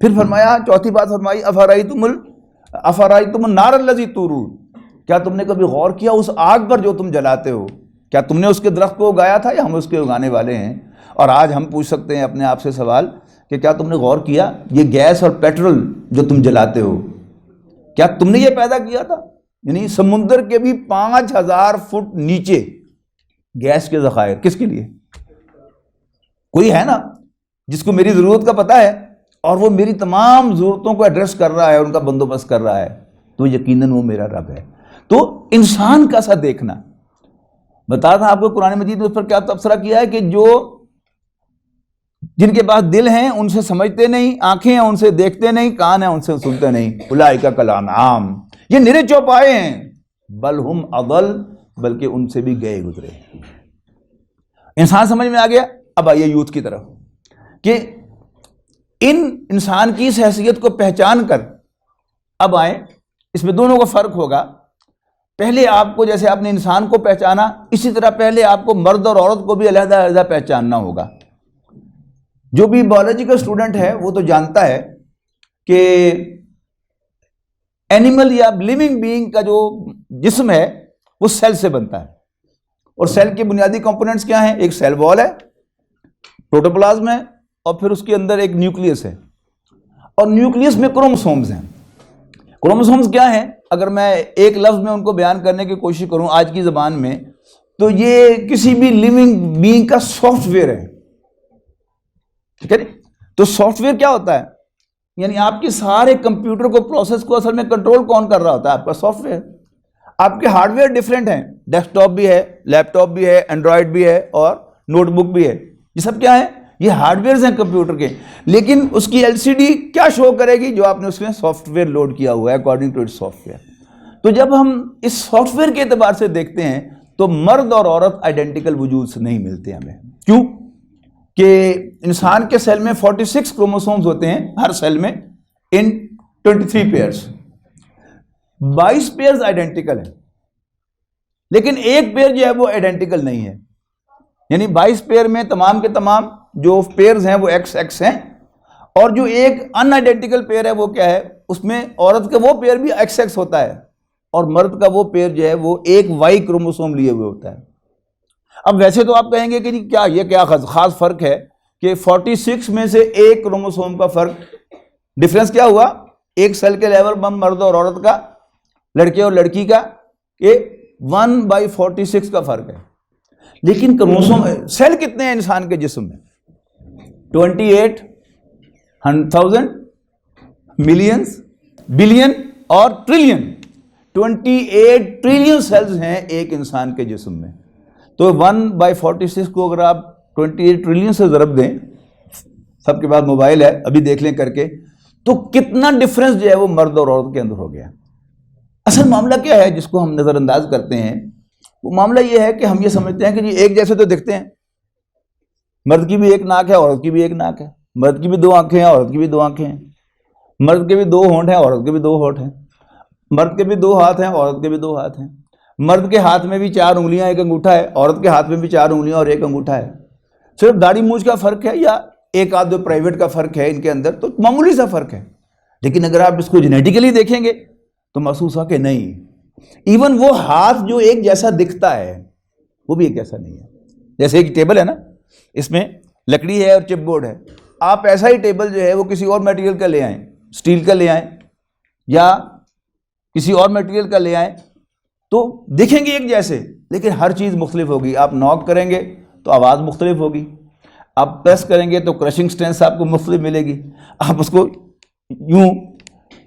پھر فرمایا، چوتھی بات فرمائی افرأیتم النار الذی تورون، کیا تم نے کبھی غور کیا اس آگ پر جو تم جلاتے ہو؟ کیا تم نے اس کے درخت کو اگایا تھا یا ہم اس کے اگانے والے ہیں؟ اور آج ہم پوچھ سکتے ہیں اپنے آپ سے سوال کہ کیا تم نے غور کیا یہ گیس اور پیٹرول جو تم جلاتے ہو کیا تم نے یہ پیدا کیا تھا؟ یعنی سمندر کے بھی 5000 فٹ نیچے گیس کے ذخائر کس کے لیے؟ کوئی ہے نا جس کو میری ضرورت کا پتہ ہے اور وہ میری تمام ضرورتوں کو ایڈریس کر رہا ہے، ان کا بندوبست کر رہا ہے، تو یقیناً وہ میرا رب ہے۔ تو انسان کا سا دیکھنا، بتا تھا آپ کو قرآن مجید نے اس پر کیا تبصرہ کیا ہے کہ جو جن کے پاس دل ہیں ان سے سمجھتے نہیں، آنکھیں ہیں ان سے دیکھتے نہیں، کان ہیں ان سے سنتے نہیں، اولئک کالانعام، یہ نرے چوپائے ہیں، بل ہم اضل، بلکہ ان سے بھی گئے گزرے۔ انسان سمجھ میں آ گیا؟ اب آئیے یوتھ کی طرف کہ ان انسان کی اس حیثیت کو پہچان کر اب آئیں، اس میں دونوں کا فرق ہوگا۔ پہلے آپ کو جیسے آپ نے انسان کو پہچانا، اسی طرح پہلے آپ کو مرد اور عورت کو بھی علیحدہ علیحدہ پہچاننا ہوگا. جو بھی بایولوجیکل اسٹوڈنٹ ہے وہ تو جانتا ہے کہ اینیمل یا لیونگ بینگ کا جو جسم ہے وہ سیل سے بنتا ہے، اور سیل کے بنیادی کمپوننٹس کیا ہیں؟ ایک سیل وال ہے، پروٹوپلازم ہے، اور پھر اس کے اندر ایک نیوکلیس ہے، اور نیوکلیس میں کروموسومز ہیں. کروموسومز کیا ہیں؟ اگر میں ایک لفظ میں ان کو بیان کرنے کی کوشش کروں آج کی زبان میں، تو یہ کسی بھی لیونگ بینگ کا سافٹ ویئر ہے. ٹھیک ہے. تو سافٹ ویئر کیا ہوتا ہے؟ یعنی آپ کے سارے کمپیوٹر کو، پروسیس کو اصل میں کنٹرول کون کر رہا ہوتا ہے؟ آپ کا سافٹ ویئر. آپ کے ہارڈ ویئر ڈفرینٹ ہیں، ڈیسک ٹاپ بھی ہے، لیپ ٹاپ بھی ہے، اینڈرائڈ بھی ہے، اور نوٹ بک بھی ہے. یہ سب کیا ہے؟ یہ ہارڈ ویئرز ہیں کمپیوٹر کے. لیکن اس کی ایل سی ڈی کیا شو کرے گی؟ جو آپ نے اس میں سافٹ ویئر لوڈ کیا ہوا ہے according to it software. تو جب ہم اس سافٹ ویئر کے اعتبار سے دیکھتے ہیں تو مرد اور عورت آئیڈینٹیکل وجود سے نہیں ملتے ہمیں. کیوں؟ کہ انسان کے سیل میں 46 کروموسومز ہوتے ہیں ہر سیل میں، ان 23 پیئرز. 22 پیئرز آئیڈینٹیکل ہیں، لیکن ایک پیئر جو ہے وہ آئیڈینٹیکل نہیں ہے. یعنی 22 پیئر میں تمام کے تمام جو پیئرز ہیں وہ ایکس ایکس ہیں، اور جو ایک ان آئیڈینٹیکل پیئر ہے وہ کیا ہے؟ اس میں عورت کا وہ پیئر بھی ایکس ایکس ہوتا ہے، اور مرد کا وہ پیئر جو ہے وہ ایک وائی کروموسوم لیے ہوئے ہوتا ہے. اب ویسے تو آپ کہیں گے کہ کیا یہ کیا خاص فرق ہے کہ 46 میں سے ایک کروموسوم کا فرق، ڈفرنس کیا ہوا؟ ایک سیل کے لیول پر مرد اور عورت کا، لڑکے اور لڑکی کا، یہ 1/46 کا فرق ہے. لیکن کروموسوم، سیل کتنے ہیں انسان کے جسم میں؟ 28,000 ملینز، بلین اور ٹریلین. 28 ٹریلین سیلز ہیں ایک انسان کے جسم میں. تو 1/46 کو اگر آپ 28 ٹریلین سے ضرب دیں، سب کے بعد موبائل ہے ابھی دیکھ لیں کر کے، تو کتنا ڈفرنس جو ہے وہ مرد اور عورت کے اندر ہو گیا. اصل معاملہ کیا ہے جس کو ہم نظر انداز کرتے ہیں؟ وہ معاملہ یہ ہے کہ ہم یہ سمجھتے ہیں کہ جی ایک جیسے تو دکھتے ہیں، مرد کی بھی ایک ناک ہے، عورت کی بھی ایک ناک ہے، مرد کی بھی 2 آنکھیں ہیں، عورت کی بھی 2 آنکھیں ہیں، مرد کے بھی 2 ہونٹ ہیں، عورت کے بھی 2 ہونٹ ہیں، مرد کے بھی 2 ہاتھ ہیں، عورت کے بھی 2 ہاتھ ہیں، مرد کے ہاتھ میں بھی 4 انگلیاں، 1 انگوٹھا ہے، عورت کے ہاتھ میں بھی 4 انگلیاں اور 1 انگوٹھا ہے. صرف داڑھی مونچھ کا فرق ہے یا ایک آدھ 2 پرائیویٹ کا فرق ہے ان کے اندر، تو معمولی سا فرق ہے. لیکن اگر آپ اس کو جینیٹیکلی دیکھیں گے تو محسوس ہو کہ نہیں، ایون وہ ہاتھ جو ایک جیسا دکھتا ہے وہ بھی ایک جیسا نہیں ہے. جیسے ایک ٹیبل ہے نا، اس میں لکڑی ہے اور چپ بورڈ ہے، آپ ایسا ہی ٹیبل جو ہے وہ کسی اور میٹیریل کا لے آئیں، اسٹیل کا لے آئیں یا کسی اور میٹیریل کا لے آئیں، تو دیکھیں گے ایک جیسے، لیکن ہر چیز مختلف ہوگی. آپ ناک کریں گے تو آواز مختلف ہوگی، آپ پریس کریں گے تو کرشنگ سٹرینتھ آپ کو مختلف ملے گی، آپ اس کو یوں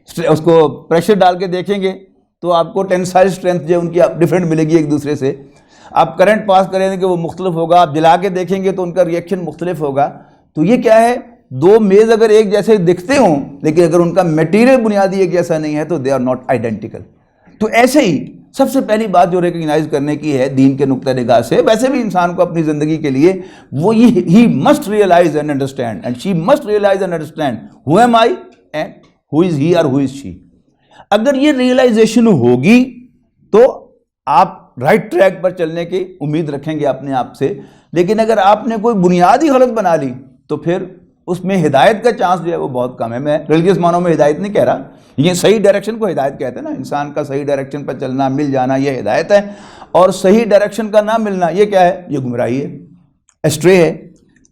اس کو پریشر ڈال کے دیکھیں گے تو آپ کو ٹینسائل سٹرینتھ جو ان کی ڈفرینٹ ملے گی ایک دوسرے سے. آپ کرنٹ پاس کریں گے وہ مختلف ہوگا، آپ جلا کے دیکھیں گے تو ان کا ریئیکشن مختلف ہوگا. تو یہ کیا ہے؟ 2 میز اگر ایک جیسے دکھتے ہوں لیکن اگر ان کا میٹیریل بنیادی ایک جیسا نہیں ہے تو دے آر ناٹ آئیڈینٹیکل. تو ایسے ہی سب سے پہلی بات جو ریکگنائز کرنے کی ہے دین کے نقطہ نگاہ سے، ویسے بھی انسان کو اپنی زندگی کے لیے وہ he must realise and understand and she must realise and understand who am I and who is he or who از شی. اگر یہ ریئلائزیشن ہوگی تو آپ رائٹ ٹریک پر چلنے کی امید رکھیں گے اپنے آپ سے. لیکن اگر آپ نے کوئی بنیادی غلط بنا لی تو پھر اس میں ہدایت کا چانس جو ہے وہ بہت کم ہے. میں ریلیجیس معنوں میں ہدایت نہیں کہہ رہا، یہ صحیح ڈائریکشن کو ہدایت کہتے ہیں نا، انسان کا صحیح ڈائریکشن پر چلنا، مل جانا، یہ ہدایت ہے. اور صحیح ڈائریکشن کا نہ ملنا یہ کیا ہے؟ یہ گمراہی ہے، اسٹرے ہے.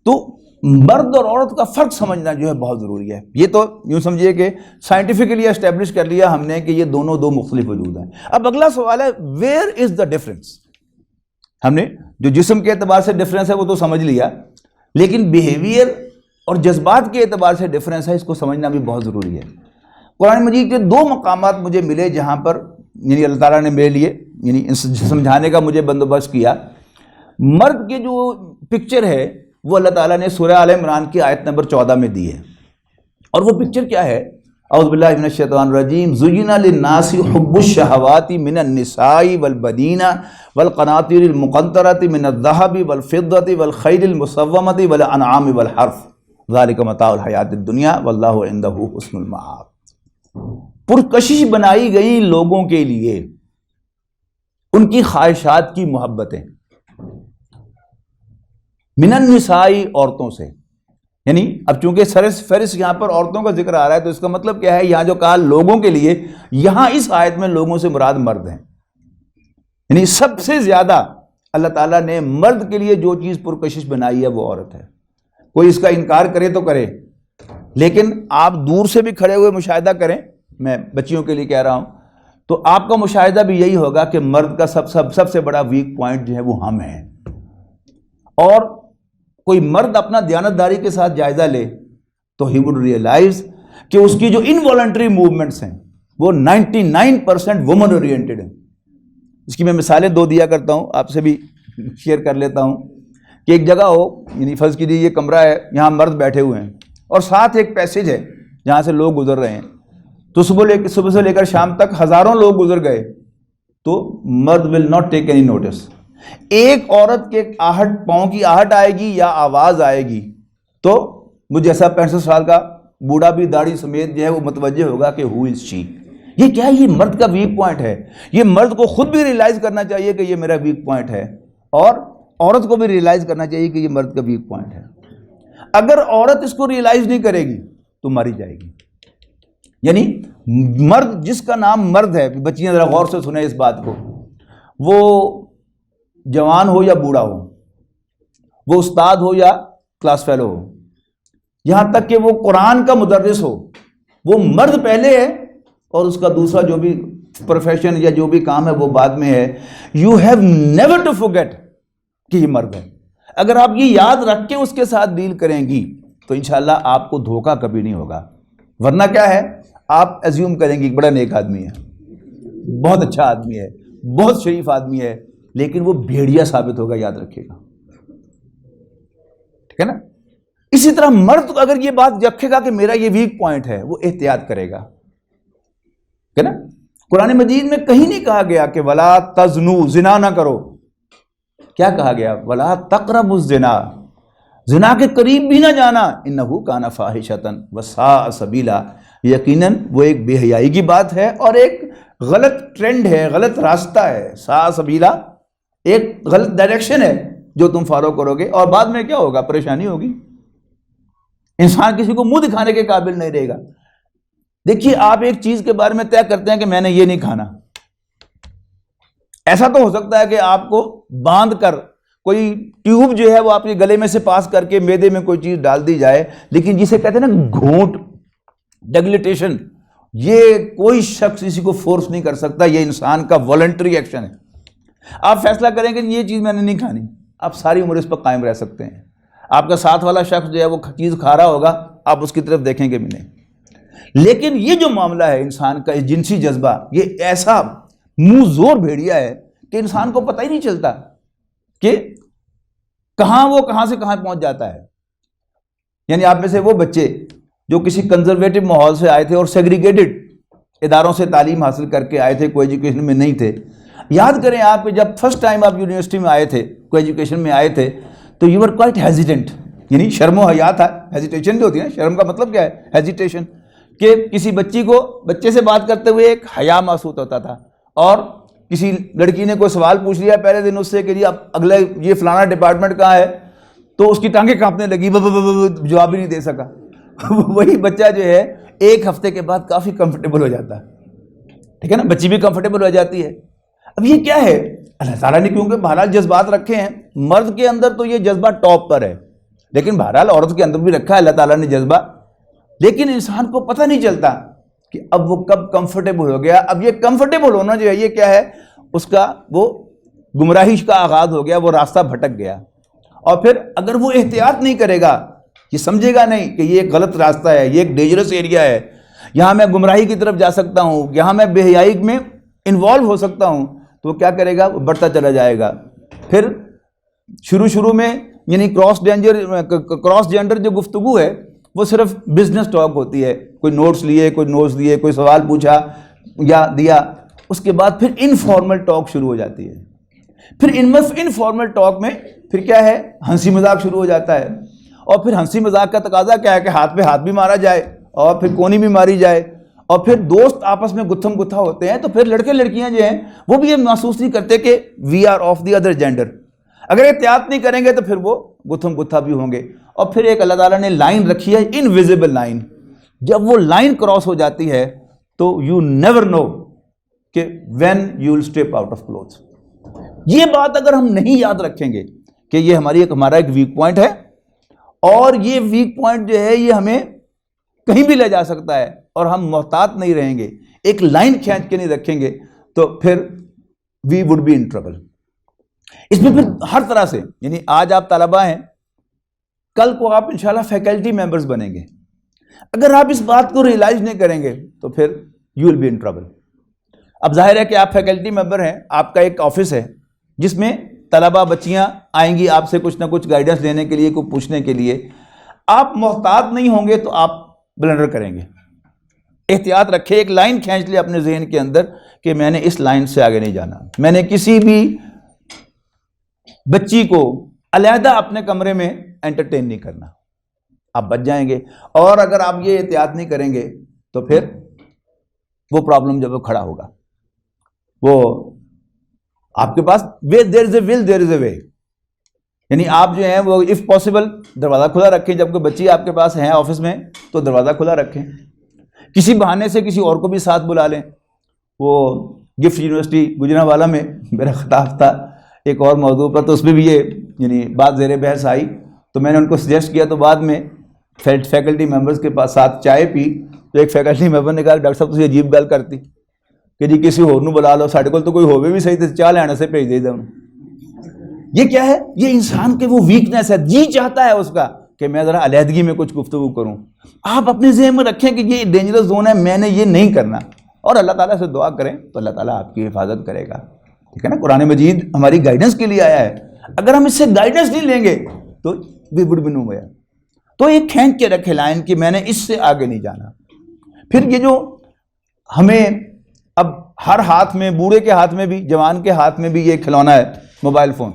تو مرد اور عورت کا فرق سمجھنا جو ہے بہت ضروری ہے. یہ تو یوں سمجھیے کہ سائنٹیفکلی اسٹیبلش کر لیا ہم نے کہ یہ دونوں 2 مختلف وجود ہیں. اب اگلا سوال ہے ویئر از دا ڈفرنس. ہم نے جو جسم کے اعتبار سے ڈفرنس ہے وہ تو سمجھ لیا، لیکن بیہیویئر اور جذبات کے اعتبار سے ڈفرنس ہے، اس کو سمجھنا بھی بہت ضروری ہے. قرآن مجید کے 2 مقامات مجھے ملے جہاں پر یعنی اللہ تعالیٰ نے میرے لیے یعنی سمجھانے کا مجھے بندوبست کیا. مرد کے جو پکچر ہے وہ اللہ تعالیٰ نے سورہ آل عمران کی آیت نمبر 14 میں دی ہے، اور وہ پکچر کیا ہے؟ اعوذ باللہ من الشیطان الرجیم. زُيِّنَ لِلنَّاسِ حُبُّ الشَّهَوَاتِ مِنَ النِّسَاءِ وَالْبَنِينَ وَالْقَنَاطِيرِ الْمُقَنطَرَةِ مِنَ الذَّهَبِ وَالْفِضَّةِ وَالْخَيْلِ الْمُسَوَّمَةِ وَالْأَنْعَامِ وَالْحَرْثِ ذَلِكَ مَتَاعُ الْحَيَاةِ الدُّنْيَا وَاللَّهُ عِندَهُ حُسْنُ الْمَآبِ. پرکشش بنائی گئی لوگوں کے لیے ان کی خواہشات کی محبتیں، من النساء عورتوں سے، یعنی اب چونکہ فہرست یہاں پر عورتوں کا ذکر آ رہا ہے تو اس کا مطلب کیا ہے، یہاں جو کہا لوگوں کے لیے، یہاں اس آیت میں لوگوں سے مراد مرد ہیں، یعنی سب سے زیادہ اللہ تعالیٰ نے مرد کے لیے جو چیز پرکشش بنائی ہے وہ عورت ہے۔ کوئی اس کا انکار کرے تو کرے، لیکن آپ دور سے بھی کھڑے ہوئے مشاہدہ کریں، میں بچیوں کے لیے کہہ رہا ہوں، تو آپ کا مشاہدہ بھی یہی ہوگا کہ مرد کا سب سے بڑا ویک پوائنٹ جو ہے وہ ہم ہیں۔ اور کوئی مرد اپنا دیانتداری کے ساتھ جائزہ لے تو ہی وڈ ریئلائز کہ اس کی جو انوالنٹری موومنٹس ہیں وہ 99% وومن اورینٹڈ ہیں۔ اس کی میں مثالیں دو دیا کرتا ہوں، آپ سے بھی شیئر کر لیتا ہوں کہ ایک جگہ ہو، یعنی فرض کیجیے یہ کمرہ ہے، یہاں مرد بیٹھے ہوئے ہیں اور ساتھ ایک پیسیج ہے جہاں سے لوگ گزر رہے ہیں، تو صبح سے لے کر شام تک ہزاروں لوگ گزر گئے تو مرد will not take any notice. ایک عورت کے آہٹ، پاؤں کی آہٹ آئے گی یا آواز آئے گی تو مجھ جیسا 65 سال کا بوڑھا بھی داڑھی سمیت جو ہے وہ متوجہ ہوگا کہ ہو از شی۔ یہ کیا ہے؟ یہ مرد کا ویک پوائنٹ ہے۔ یہ مرد کو خود بھی ریئلائز کرنا چاہیے کہ یہ میرا ویک پوائنٹ ہے، اور عورت کو بھی ریئلائز کرنا چاہیے کہ یہ مرد کا ویک پوائنٹ ہے۔ اگر عورت اس کو ریئلائز نہیں کرے گی تو ماری جائے گی۔ یعنی مرد جس کا نام مرد ہے، بچیاں ذرا غور سے سنیں اس بات کو، وہ جوان ہو یا بوڑھا ہو، وہ استاد ہو یا کلاس فیلو ہو، یہاں تک کہ وہ قرآن کا مدرس ہو، وہ مرد پہلے ہے اور اس کا دوسرا جو بھی پروفیشن یا جو بھی کام ہے وہ بعد میں ہے۔ You have never to forget کہ یہ مرد ہے۔ اگر آپ یہ یاد رکھ کے اس کے ساتھ ڈیل کریں گی تو انشاءاللہ آپ کو دھوکہ کبھی نہیں ہوگا، ورنہ کیا ہے، آپ ایزیوم کریں گی کہ بڑا نیک آدمی ہے، بہت اچھا آدمی ہے، بہت شریف آدمی ہے، لیکن وہ بھیڑیا ثابت ہوگا، یاد رکھیے گا، ٹھیک ہے نا؟ اسی طرح مرد اگر یہ بات رکھے گا کہ میرا یہ ویک پوائنٹ ہے، وہ احتیاط کرے گا، ٹھیک ہے نا؟ قرآن مجید میں کہیں نہیں کہا گیا کہ ولا تزنو، زنا نہ کرو، کیا کہا گیا؟ ولا تقربوا الزنا، زنا کے قریب بھی نہ جانا، انہ کان فاحشۃ وساء سبیلا، یقیناً وہ ایک بے حیائی کی بات ہے اور ایک غلط ٹرینڈ ہے، غلط راستہ ہے، ساء سبیلا، ایک غلط ڈائریکشن ہے جو تم فالو کرو گے، اور بعد میں کیا ہوگا؟ پریشانی ہوگی، انسان کسی کو منہ دکھانے کے قابل نہیں رہے گا۔ دیکھیے، آپ ایک چیز کے بارے میں طے کرتے ہیں کہ میں نے یہ نہیں کھانا، ایسا تو ہو سکتا ہے کہ آپ کو باندھ کر کوئی ٹیوب جو ہے وہ آپ کے گلے میں سے پاس کر کے میدے میں کوئی چیز ڈال دی جائے، لیکن جسے کہتے ہیں نا گھونٹ، ڈیگلیٹیشن، یہ کوئی شخص اسی کو فورس نہیں کر سکتا، یہ انسان کا والنٹری ایکشن ہے۔ آپ فیصلہ کریں کہ یہ چیز میں نے نہیں کھانی، آپ ساری عمر اس پر قائم رہ سکتے ہیں۔ آپ کا ساتھ والا شخص جو ہے وہ چیز کھا رہا ہوگا، آپ اس کی طرف دیکھیں گے بھی نہیں۔ لیکن یہ جو معاملہ ہے انسان کا جنسی جذبہ، یہ ایسا منہ زور بھیڑیا ہے کہ انسان کو پتہ ہی نہیں چلتا کہ کہاں سے کہاں پہنچ جاتا ہے۔ یعنی آپ میں سے وہ بچے جو کسی کنزرویٹو ماحول سے آئے تھے اور سیگریگیٹڈ اداروں سے تعلیم حاصل کر کے آئے تھے، کوئی ایجوکیشن میں نہیں تھے، یاد کریں آپ جب فرسٹ ٹائم آپ یونیورسٹی میں آئے تھے، کوئی ایجوکیشن میں آئے تھے، تو یو آر کوائٹ ہیزیٹنٹ، یعنی شرم و حیا تھا۔ ہیزیٹیشن جو ہوتی ہے نا، شرم کا مطلب کیا ہے؟ ہیزیٹیشن، کہ کسی بچے سے بات کرتے ہوئے ایک حیا محسوس ہوتا تھا، اور کسی لڑکی نے کوئی سوال پوچھ لیا پہلے دن اس سے کہ جی اب اگلے یہ فلانا ڈپارٹمنٹ کہاں ہے، تو اس کی ٹانگیں کانپنے لگی، جواب ہی نہیں دے سکا۔ وہی بچہ جو ہے ایک ہفتے کے بعد کافی کمفرٹیبل ہو جاتا ہے، ٹھیک ہے نا؟ بچی بھی کمفرٹیبل ہو جاتی ہے۔ اب یہ کیا ہے؟ اللہ تعالیٰ نے کیونکہ بہرحال جذبات رکھے ہیں، مرد کے اندر تو یہ جذبہ ٹاپ پر ہے، لیکن بہرحال عورت کے اندر بھی رکھا ہے اللہ تعالیٰ نے جذبہ، لیکن انسان کو پتہ نہیں چلتا کہ اب وہ کب کمفرٹیبل ہو گیا۔ اب یہ کمفرٹیبل ہونا جو ہے یہ کیا ہے؟ اس کا وہ گمراہی کا آغاز ہو گیا، وہ راستہ بھٹک گیا، اور پھر اگر وہ احتیاط نہیں کرے گا، یہ سمجھے گا نہیں کہ یہ ایک غلط راستہ ہے، یہ ایک ڈینجرس ایریا ہے، یہاں میں گمراہی کی طرف جا سکتا ہوں، یہاں میں بے حیائی میں انوالو ہو سکتا ہوں، تو وہ کیا کرے گا؟ وہ بڑھتا چلا جائے گا۔ پھر شروع میں یعنی کراس جینڈر جو گفتگو ہے وہ صرف بزنس ٹاک ہوتی ہے، کوئی نوٹس لیے، کوئی سوال پوچھا یا دیا، اس کے بعد پھر انفارمل ٹاک شروع ہو جاتی ہے۔ پھر انفارمل ٹاک میں پھر کیا ہے؟ ہنسی مذاق شروع ہو جاتا ہے، اور پھر ہنسی مذاق کا تقاضا کیا ہے کہ ہاتھ پہ ہاتھ بھی مارا جائے اور پھر کونی بھی ماری جائے، اور پھر دوست آپس میں گتھم گتھا ہوتے ہیں، تو پھر لڑکے لڑکیاں جو ہیں وہ بھی یہ محسوس نہیں کرتے کہ we are of the other gender. اگر احتیاط نہیں کریں گے تو پھر وہ گتھم گتھا بھی ہوں گے. اور پھر ایک اللہ تعالیٰ نے لائن رکھی ہے، انویزیبل لائن. جب وہ لائن کراس ہو جاتی ہے تو یو نیور نو کہ when you will step out of cloth. یہ بات اگر ہم نہیں یاد رکھیں گے کہ یہ ہمارا ایک ویک پوائنٹ ہے، اور یہ ویک پوائنٹ جو ہے یہ ہمیں کہیں بھی لے جا سکتا ہے، اور ہم محتاط نہیں رہیں گے، ایک لائن کھینچ کے نہیں رکھیں گے، تو پھر we would be in trouble. اس میں پھر ہر طرح سے، یعنی آج آپ طلبہ ہیں، کل کو آپ انشاءاللہ فیکلٹی ممبرز بنیں گے. اگر آپ اس بات کو ریئلائز نہیں کریں گے تو پھر you will be in trouble. اب ظاہر ہے کہ آپ فیکلٹی ممبر ہیں، آپ کا ایک آفس ہے جس میں طلبہ بچیاں آئیں گی آپ سے کچھ نہ کچھ گائیڈنس لینے کے لیے، کوئی پوچھنے کے لیے. آپ محتاط نہیں ہوں گے تو آپ بلنڈر کریں گے. احتیاط رکھے، ایک لائن کھینچ لے اپنے ذہن کے اندر کہ میں نے اس لائن سے آگے نہیں جانا. میں نے کسی بھی بچی کو علیحدہ اپنے کمرے میں انٹرٹین نہیں کرنا. آپ بچ جائیں گے. اور اگر آپ یہ احتیاط نہیں کریں گے تو پھر وہ پرابلم جب وہ کھڑا ہوگا، وہ آپ کے پاس دیر از اے ول دیر از اے وے. یعنی آپ جو ہیں وہ اف پاسبل دروازہ کھلا رکھیں. جب کوئی بچی آپ کے پاس ہیں آفس میں تو دروازہ کھلا رکھیں. کسی بہانے سے کسی اور کو بھی ساتھ بلا لیں. وہ گفٹ یونیورسٹی گجرانوالہ میں میرا خطاب تھا ایک اور موضوع پر، تو اس میں بھی یہ یعنی بات زیر بحث آئی، تو میں نے ان کو سجیسٹ کیا. تو بعد میں فیکلٹی ممبرز کے پاس ساتھ چائے پی تو ایک فیکلٹی ممبر نے کہا ڈاکٹر صاحب تسی عجیب گل کرتی کہ جی کسی اور نو بلا لو، ساڈے کول تو کوئی ہوے بھی صحیح تے چاہ لینے سے بھیج دے دیں. یہ کیا ہے؟ یہ انسان کے وہ ویکنیس ہے، جی چاہتا ہے اس کا کہ میں ذرا علیحدگی میں کچھ گفتگو کروں. آپ اپنے ذہن میں رکھیں کہ یہ ڈینجرس زون ہے، میں نے یہ نہیں کرنا، اور اللہ تعالیٰ سے دعا کریں تو اللہ تعالیٰ آپ کی حفاظت کرے گا. ٹھیک ہے نا؟ قرآن مجید ہماری گائیڈنس کے لیے آیا ہے. اگر ہم اس سے گائیڈنس نہیں لیں گے تو we would be nowhere. تو یہ کھینچ کے رکھے لائن کہ میں نے اس سے آگے نہیں جانا. پھر یہ جو ہمیں اب ہر ہاتھ میں، بوڑھے کے ہاتھ میں بھی، جوان کے ہاتھ میں بھی یہ کھلونا ہے موبائل فون.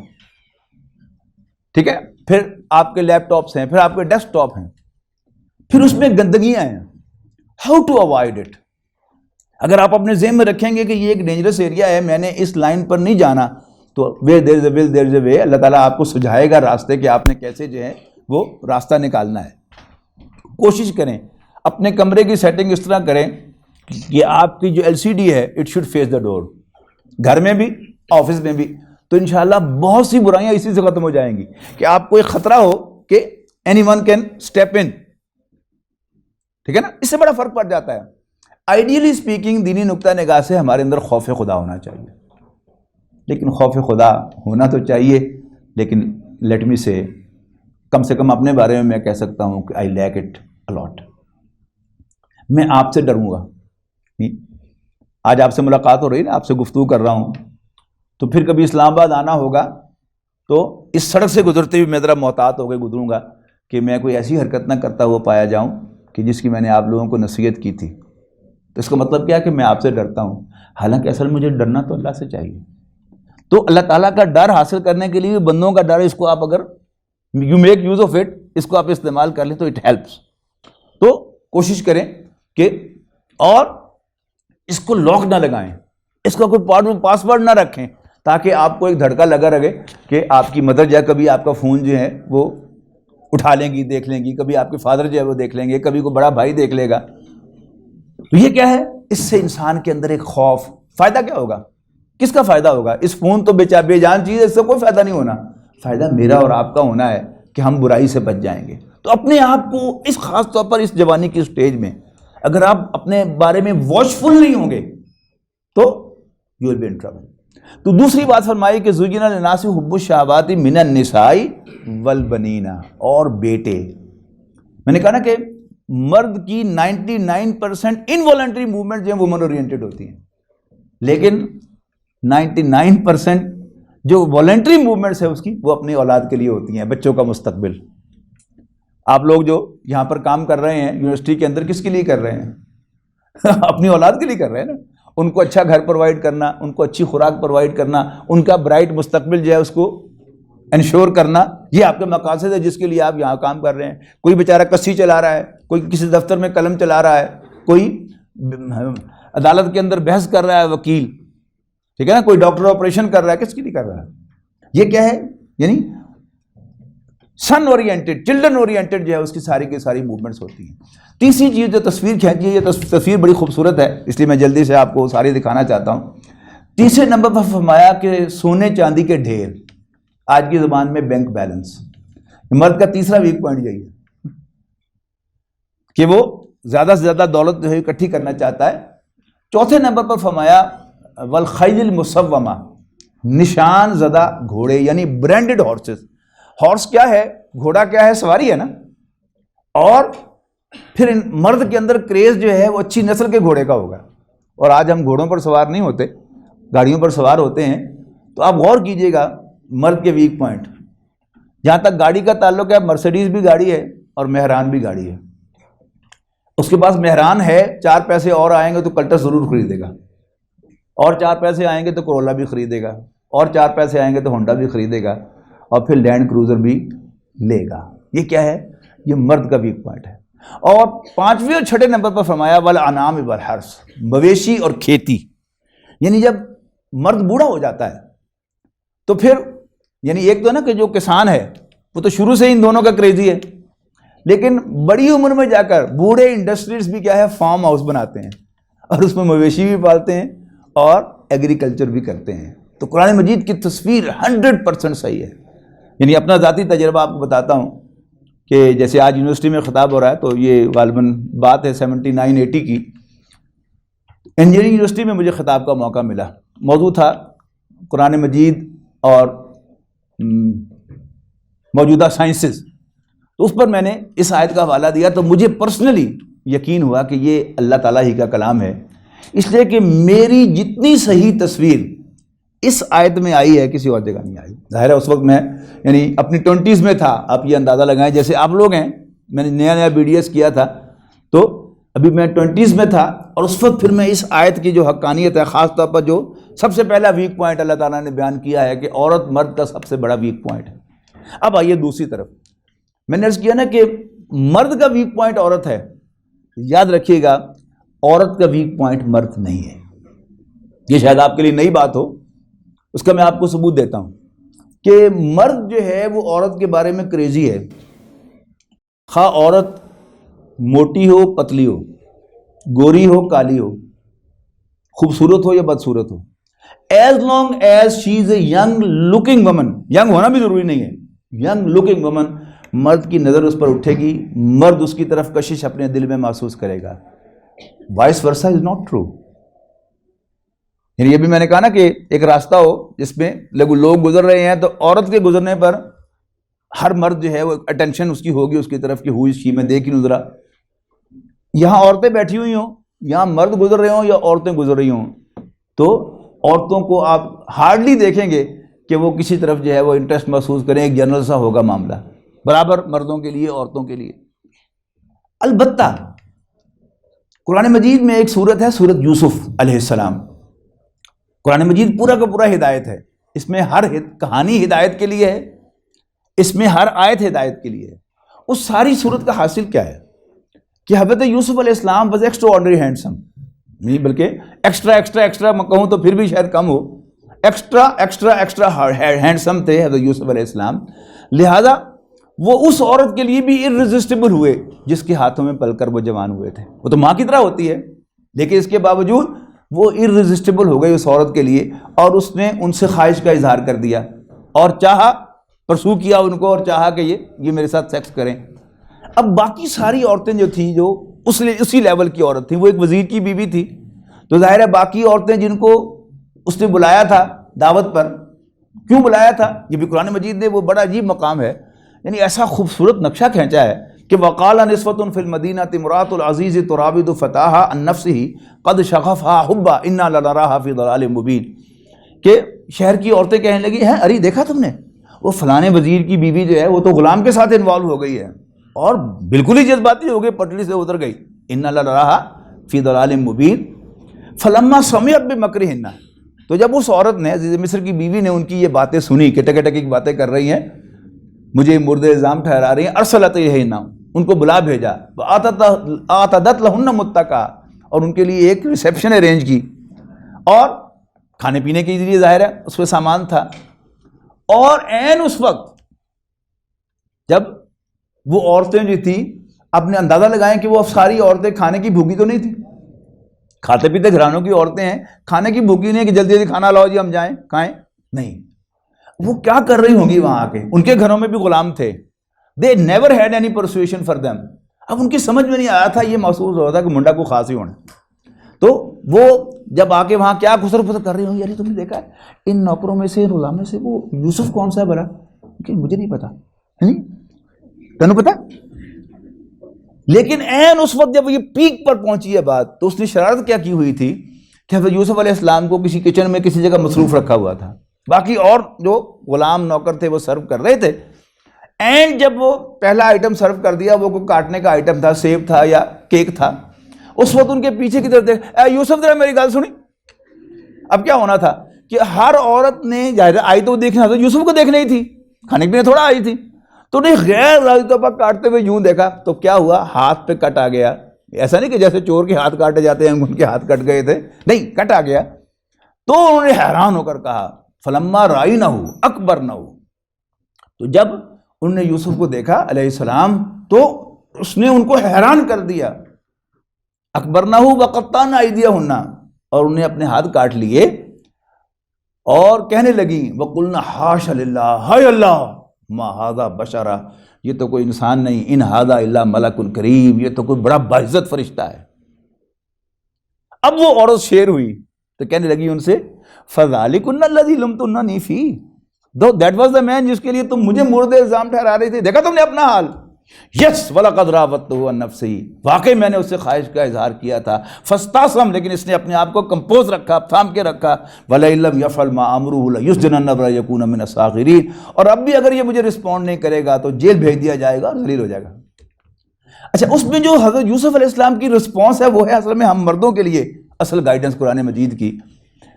ٹھیک ہے؟ پھر آپ کے لیپ ٹاپس ہیں، پھر آپ کے ڈیسک ٹاپ ہیں، پھر اس میں گندگیاں ہیں. How to avoid it. اگر آپ اپنے ذہن میں رکھیں گے کہ یہ ایک ڈینجرس ایریا ہے، میں نے اس لائن پر نہیں جانا، تو ویئر دیر از اے ول دیر از اے وے. اللہ تعالیٰ آپ کو سجھائے گا راستے کہ آپ نے کیسے جو ہے وہ راستہ نکالنا ہے. کوشش کریں اپنے کمرے کی سیٹنگ اس طرح کریں کہ آپ کی جو LCD ہے اٹ شوڈ فیس دا ڈور. گھر میں بھی، آفس میں بھی. تو انشاءاللہ بہت سی برائیاں اسی سے ختم ہو جائیں گی کہ آپ کو ایک خطرہ ہو کہ any one can step in. ٹھیک ہے نا؟ اس سے بڑا فرق پڑ جاتا ہے. آئیڈیلی اسپیکنگ دینی نقطہ نگاہ سے ہمارے اندر خوف خدا ہونا چاہیے. لیکن خوف خدا ہونا تو چاہیے، لیکن لیٹ می سے کم اپنے بارے میں میں کہہ سکتا ہوں کہ آئی لیک اٹ الاٹ. میں آپ سے ڈروں گا. آج آپ سے ملاقات ہو رہی ہے نا، آپ سے گفتگو کر رہا ہوں، تو پھر کبھی اسلام آباد آنا ہوگا تو اس سڑک سے گزرتے ہوئے میں ذرا محتاط ہو کے گزروں گا کہ میں کوئی ایسی حرکت نہ کرتا ہوا پایا جاؤں کہ جس کی میں نے آپ لوگوں کو نصیحت کی تھی. تو اس کا مطلب کیا کہ میں آپ سے ڈرتا ہوں، حالانکہ اصل مجھے ڈرنا تو اللہ سے چاہیے. تو اللہ تعالیٰ کا ڈر حاصل کرنے کے لیے بندوں کا ڈر، اس کو آپ اگر you make use of it, اس کو آپ استعمال کر لیں تو اٹ ہیلپس. تو کوشش کریں کہ، اور اس کو لاک نہ لگائیں، اس کا کوئی پاسورڈ نہ رکھیں تاکہ آپ کو ایک دھڑکا لگا رہے کہ آپ کی مدر جو ہے کبھی آپ کا فون جو ہے وہ اٹھا لیں گی، دیکھ لیں گی، کبھی آپ کے فادر جو ہے وہ دیکھ لیں گے، کبھی کوئی بڑا بھائی دیکھ لے گا. تو یہ کیا ہے؟ اس سے انسان کے اندر ایک خوف. فائدہ کیا ہوگا؟ کس کا فائدہ ہوگا؟ اس فون تو بے جان چیز ہے، اس سے کوئی فائدہ نہیں ہونا. فائدہ میرا اور آپ کا ہونا ہے کہ ہم برائی سے بچ جائیں گے. تو اپنے آپ کو اس خاص طور پر اس جوانی کی اسٹیج میں اگر آپ اپنے بارے میں واچفل نہیں ہوں گے تو you will be in trouble. تو دوسری بات فرمائی کہ زُیِّنَ لِلنَّاسِ حُبُّ الشَّهَوَاتِ مِنَ النِّسَاءِ وَالْبَنِينَ. اور بیٹے، میں نے کہا نا کہ مرد کی 99% انوالنٹری موومنٹ جو ہے وومن اورینٹڈ ہوتی ہیں، لیکن 99% جو والنٹری موومنٹس ہے اس کی وہ اپنی اولاد کے لیے ہوتی ہیں، بچوں کا مستقبل. آپ لوگ جو یہاں پر کام کر رہے ہیں یونیورسٹی کے اندر، کس کے لیے کر رہے ہیں؟ اپنی اولاد کے لیے کر رہے ہیں نا. ان کو اچھا گھر پرووائڈ کرنا، ان کو اچھی خوراک پرووائڈ کرنا، ان کا برائٹ مستقبل جو ہے اس کو انشور کرنا، یہ آپ کے مقاصد ہے جس کے لیے آپ یہاں کام کر رہے ہیں. کوئی بیچارہ کسی چلا رہا ہے، کوئی کسی دفتر میں قلم چلا رہا ہے، کوئی عدالت کے اندر بحث کر رہا ہے وکیل، ٹھیک ہے نا، کوئی ڈاکٹر آپریشن کر رہا ہے، کس کے لیے کر رہا ہے؟ یہ کیا ہے؟ یعنی سن اورینٹڈ، چلڈرن اورینٹڈ جو ہے اس کی ساری موومنٹس ہوتی ہیں۔ تیسری چیز جو تصویر کھینچی ہے، یہ تصویر بڑی خوبصورت ہے، اس لیے میں جلدی سے آپ کو ساری دکھانا چاہتا ہوں۔ تیسرے نمبر پر فرمایا کہ سونے چاندی کے ڈھیر، آج کی زبان میں بینک بیلنس۔ مرد کا تیسرا ویک پوائنٹ یہی ہے کہ وہ زیادہ سے زیادہ دولت جو ہے اکٹھی کرنا چاہتا ہے۔ چوتھے نمبر پر فرمایا والخیل المسومہ، نشان زدہ گھوڑے، یعنی برانڈڈ ہارسز۔ ہارس کیا ہے؟ گھوڑا کیا ہے؟ سواری ہے نا۔ اور پھر مرد کے اندر کریز جو ہے وہ اچھی نسل کے گھوڑے کا ہوگا، اور آج ہم گھوڑوں پر سوار نہیں ہوتے، گاڑیوں پر سوار ہوتے ہیں۔ تو آپ غور کیجئے گا مرد کے ویک پوائنٹ، جہاں تک گاڑی کا تعلق ہے، مرسیڈیز بھی گاڑی ہے اور مہران بھی گاڑی ہے۔ اس کے پاس مہران ہے، 4 پیسے اور آئیں گے تو کلٹس ضرور خریدے گا، اور 4 پیسے آئیں گے تو کرولا بھی خریدے گا، اور 4 پیسے آئیں گے تو ہونڈا بھی خریدے گا، اور پھر لینڈ کروزر بھی لے گا۔ یہ کیا ہے؟ یہ مرد کا ویک پوائنٹ ہے۔ اور 5ویں اور 6ٹھے نمبر پر فرمایا والانعام والحرث، مویشی اور کھیتی۔ یعنی جب مرد بوڑھا ہو جاتا ہے تو پھر یعنی ایک تو نا کہ جو کسان ہے وہ تو شروع سے ہی ان دونوں کا کریزی ہے، لیکن بڑی عمر میں جا کر بوڑھے انڈسٹریز بھی کیا ہے؟ فارم ہاؤس بناتے ہیں، اور اس میں مویشی بھی پالتے ہیں اور ایگریکلچر بھی کرتے ہیں۔ تو قرآن مجید کی تصویر 100% صحیح ہے۔ یعنی اپنا ذاتی تجربہ آپ کو بتاتا ہوں کہ جیسے آج یونیورسٹی میں خطاب ہو رہا ہے، تو یہ غالباً بات ہے 79-80 کی، انجینئرنگ یونیورسٹی میں مجھے خطاب کا موقع ملا۔ موضوع تھا قرآن مجید اور موجودہ سائنسز، تو اس پر میں نے اس آیت کا حوالہ دیا، تو مجھے پرسنلی یقین ہوا کہ یہ اللہ تعالیٰ ہی کا کلام ہے، اس لیے کہ میری جتنی صحیح تصویر اس آیت میں آئی ہے کسی اور جگہ نہیں آئی۔ ظاہر ہے اس وقت میں یعنی اپنی 20s میں تھا، آپ یہ اندازہ لگائیں جیسے آپ لوگ ہیں، میں نے نیا BDS کیا تھا تو ابھی میں 20s میں تھا، اور اس وقت پھر میں اس آیت کی جو حقانیت ہے، خاص طور پر جو سب سے پہلا ویک پوائنٹ اللہ تعالیٰ نے بیان کیا ہے کہ عورت مرد کا سب سے بڑا ویک پوائنٹ ہے۔ اب آئیے دوسری طرف، میں نے عرض کیا نا کہ مرد کا ویک پوائنٹ عورت ہے، یاد رکھیے گا عورت کا ویک پوائنٹ مرد نہیں ہے۔ یہ شاید آپ کے لیے نئی بات ہو، اس کا میں آپ کو ثبوت دیتا ہوں کہ مرد جو ہے وہ عورت کے بارے میں کریزی ہے، خواہ عورت موٹی ہو پتلی ہو، گوری ہو کالی ہو، خوبصورت ہو یا بدصورت ہو، as long as she is a young looking woman, young ہونا بھی ضروری نہیں ہے، ینگ لکنگ وومن، مرد کی نظر اس پر اٹھے گی، مرد اس کی طرف کشش اپنے دل میں محسوس کرے گا۔ Vice versa is not true. یعنی یہ بھی میں نے کہا نا کہ ایک راستہ ہو جس میں لوگ گزر رہے ہیں، تو عورت کے گزرنے پر ہر مرد جو ہے وہ اٹینشن اس کی ہوگی اس کی طرف کہ ہوئی شی میں دیکھ ہی نظرا۔ یہاں عورتیں بیٹھی ہوئی ہوں، یہاں مرد گزر رہے ہوں یا عورتیں گزر رہی ہوں، تو عورتوں کو آپ ہارڈلی دیکھیں گے کہ وہ کسی طرف جو ہے وہ انٹرسٹ محسوس کریں، ایک جنرل سا ہوگا معاملہ، برابر مردوں کے لیے عورتوں کے لیے۔ البتہ قرآن مجید میں ایک سورت ہے، سورت یوسف علیہ السلام۔ قرآن مجید پورا کا پورا ہدایت ہے، اس میں ہر کہانی ہدایت کے لیے ہے، اس میں ہر آیت ہدایت کے لیے ہے۔ اس ساری سورت کا حاصل کیا ہے کہ حضرت یوسف علیہ السلام واز ایکسٹرا آرڈنری ہینڈسم، نہیں بلکہ ایکسٹرا میں کہوں تو پھر بھی شاید کم ہو، ایکسٹرا ہینڈسم تھے حضرت یوسف علیہ السلام، لہذا وہ اس عورت کے لیے بھی ارریزسٹیبل ہوئے جس کے ہاتھوں میں پل کر وہ جوان ہوئے تھے۔ وہ تو ماں کی طرح ہوتی ہے، لیکن اس کے باوجود وہ ارریزسٹیبل ہو گئی اس عورت کے لیے، اور اس نے ان سے خواہش کا اظہار کر دیا اور چاہا، پرسو کیا ان کو، اور چاہا کہ یہ میرے ساتھ سیکس کریں۔ اب باقی ساری عورتیں جو تھیں، جو اسی لیول کی عورت تھیں، وہ ایک وزیر کی بیوی تھی، تو ظاہر ہے باقی عورتیں جن کو اس نے بلایا تھا دعوت پر، کیوں بلایا تھا؟ یہ بھی قرآن مجید نے وہ بڑا عجیب مقام ہے، یعنی ایسا خوبصورت نقشہ کھینچا ہے کہ وقال نسوة في المدینة امرأة العزیز تراود فتاها عن نفسه قد شغفها حبا انا لنراها في ضلال مبین، کہ شہر کی عورتیں کہنے لگی ہیں، ارے دیکھا تم نے وہ فلانے وزیر کی بیوی جو ہے وہ تو غلام کے ساتھ انوالو ہو گئی ہے، اور بالکل ہی جذباتی ہو گئی، پٹڑی سے اتر گئی، انا لنراها في ضلال مبین فلما سمعت بمکرہن، تو جب اس عورت نے، عزیز مصر کی بیوی نے ان کی یہ باتیں سنی کہ ٹکے ٹکے کی باتیں کر رہی ہیں، مجھے مرد الزام ٹھہرا رہی ہیں، ارسلت الیہن، ان کو بلا بھیجا، اعتدت لہن متکا، اور ان کے لیے ایک ریسیپشن ارینج کی, اور کھانے پینے کے لیے ظاہر ہے اس پہ سامان تھا. اور عین اس وقت جب وہ عورتیں جو تھیں, اپنے اندازہ لگائیں کہ وہ ساری عورتیں کھانے کی بھوکی تو نہیں تھی. کھاتے پیتے گھرانوں کی عورتیں ہیں, کھانے کی بھوکی نہیں ہے کہ جلدی جلدی کھانا لاؤ جی ہم جائیں کھائیں, نہیں. وہ کیا کر رہی ہوں گی وہاں آ کے؟ ان کے گھروں میں بھی غلام تھے. They never had any persuasion for them. اب ان کی سمجھ میں نہیں آیا تھا, یہ محسوس ہو رہا تھا کہ منڈا کو خاص ہی ہونا. تو وہ جب آ کے وہاں کیا خسر پسر کر رہی ہوں, یار تم نے دیکھا ہے ان نوکروں میں سے, غلام میں سے وہ یوسف کون سا ہے بھلا؟ کہ مجھے نہیں پتا, تمہیں پتا؟ لیکن عین اس وقت جب یہ پیک پر پہنچی ہے بات, تو اس نے شرارت کیا کی ہوئی تھی کہ حضرت یوسف علیہ السلام کو کسی کچن میں کسی جگہ مصروف رکھا ہوا تھا, باقی اور جو غلام نوکر تھے وہ سرو کر رہے تھے. اینڈ جب وہ پہلا آئٹم سرو کر دیا, وہ کوئی کاٹنے کا آئٹم تھا, سیب تھا یا کیک تھا, اس وقت ان کے پیچھے کی طرف دیکھ, اے یوسف ذرا میری گل سنی. اب کیا ہونا تھا کہ ہر عورت نے ظاہر آئی تو دیکھنا تھا, یوسف کو دیکھنا ہی تھی, کھانے پینے تھوڑا آئی تھی, تو نے غیر راضی طور پر کاٹتے ہوئے یوں دیکھا, تو کیا ہوا, ہاتھ پہ کٹ آ گیا. ایسا نہیں کہ جیسے چور کے ہاتھ کاٹے جاتے ہیں, ان کے ہاتھ کٹ گئے تھے, نہیں, کٹ آ گیا. تو انہوں نے حیران ہو کر کہا فلما رأینہ اکبرنہ. تو جب انہوں نے یوسف کو دیکھا علیہ السلام, تو اس نے ان کو حیران کر دیا. اکبرنہ وقطعن ایدیہن, اور انہیں اپنے ہاتھ کاٹ لیے اور کہنے لگی وقلنا حاشا للہ, ہائے اللہ, ما ھذا بشرا, یہ تو کوئی انسان نہیں, ان ھذا الا ملک کریم, یہ تو کوئی بڑا باعزت فرشتہ ہے. اب وہ عورت شیر ہوئی تو کہنے لگی ان سے فذالکن الذی لمتننی فیہ, دیٹ واز دا مین جس کے لیے تم مجھے مورد الزام ٹھہرا رہے تھے, دیکھا تم نے اپنا حال. یس وَلَقَدْ رَاوَدتُّهُ عَن نَفْسِهِ, واقعی میں نے اس سے خواہش کا اظہار کیا تھا. فَاسْتَعْصَمَ, لیکن اس نے اپنے آپ کو کمپوز رکھا, تھام کے رکھا. وَلَئِن لَّمْ يَفْعَلْ مَا أَمْرُهُ لَيُسْجَنَنَّ وَلَيَكُونَ مِنَ الصَّاغِرِينَ, اور اب بھی اگر یہ مجھے رسپونڈ نہیں کرے گا تو جیل بھیج دیا جائے گا اور ذلیل ہو جائے گا. اچھا, اس میں جو حضرت یوسف علیہ السلام کی رسپانس ہے وہ ہے اصل میں ہم مردوں کے لیے اصل گائیڈنس قرآن مجید کی.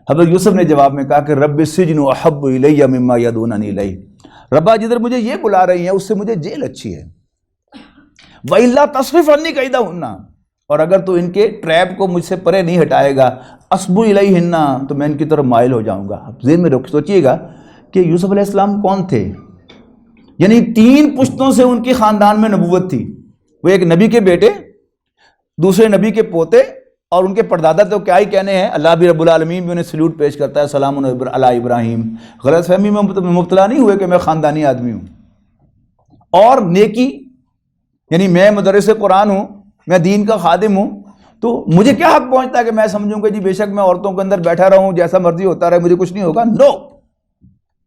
حضرت یوسف نے جواب میں کہا کہ رب السجن احب الی مما یدعوننی الیہ, ربا جدھر مجھے یہ بلا رہی ہیں اس سے مجھے جیل اچھی ہے. وَإِلَّا تَصْرِفْ عَنِّی کَیدَہُنَّ, اور اگر تو ان کے ٹریپ کو مجھ سے پرے نہیں ہٹائے گا, اصب الیہن, تو میں ان کی طرف مائل ہو جاؤں گا. ذہن میں سوچئے گا کہ یوسف علیہ السلام کون تھے, یعنی 3 پشتوں سے ان کی خاندان میں نبوت تھی. وہ ایک نبی کے بیٹے, دوسرے نبی کے پوتے, اور ان کے پردادا تو کیا ہی کہنے ہیں, اللہ بھی رب العالمین بھی انہیں سلیوٹ پیش کرتا ہے, سلام علی ابراہیم. غلط فہمی میں مبتلا نہیں ہوئے کہ میں خاندانی آدمی ہوں. اور نیکی, یعنی میں مدرس قرآن ہوں, میں دین کا خادم ہوں, تو مجھے کیا حق پہنچتا ہے کہ میں سمجھوں کہ جی بے شک میں عورتوں کے اندر بیٹھا رہوں, جیسا مرضی ہوتا رہے, مجھے کچھ نہیں ہوگا. نو,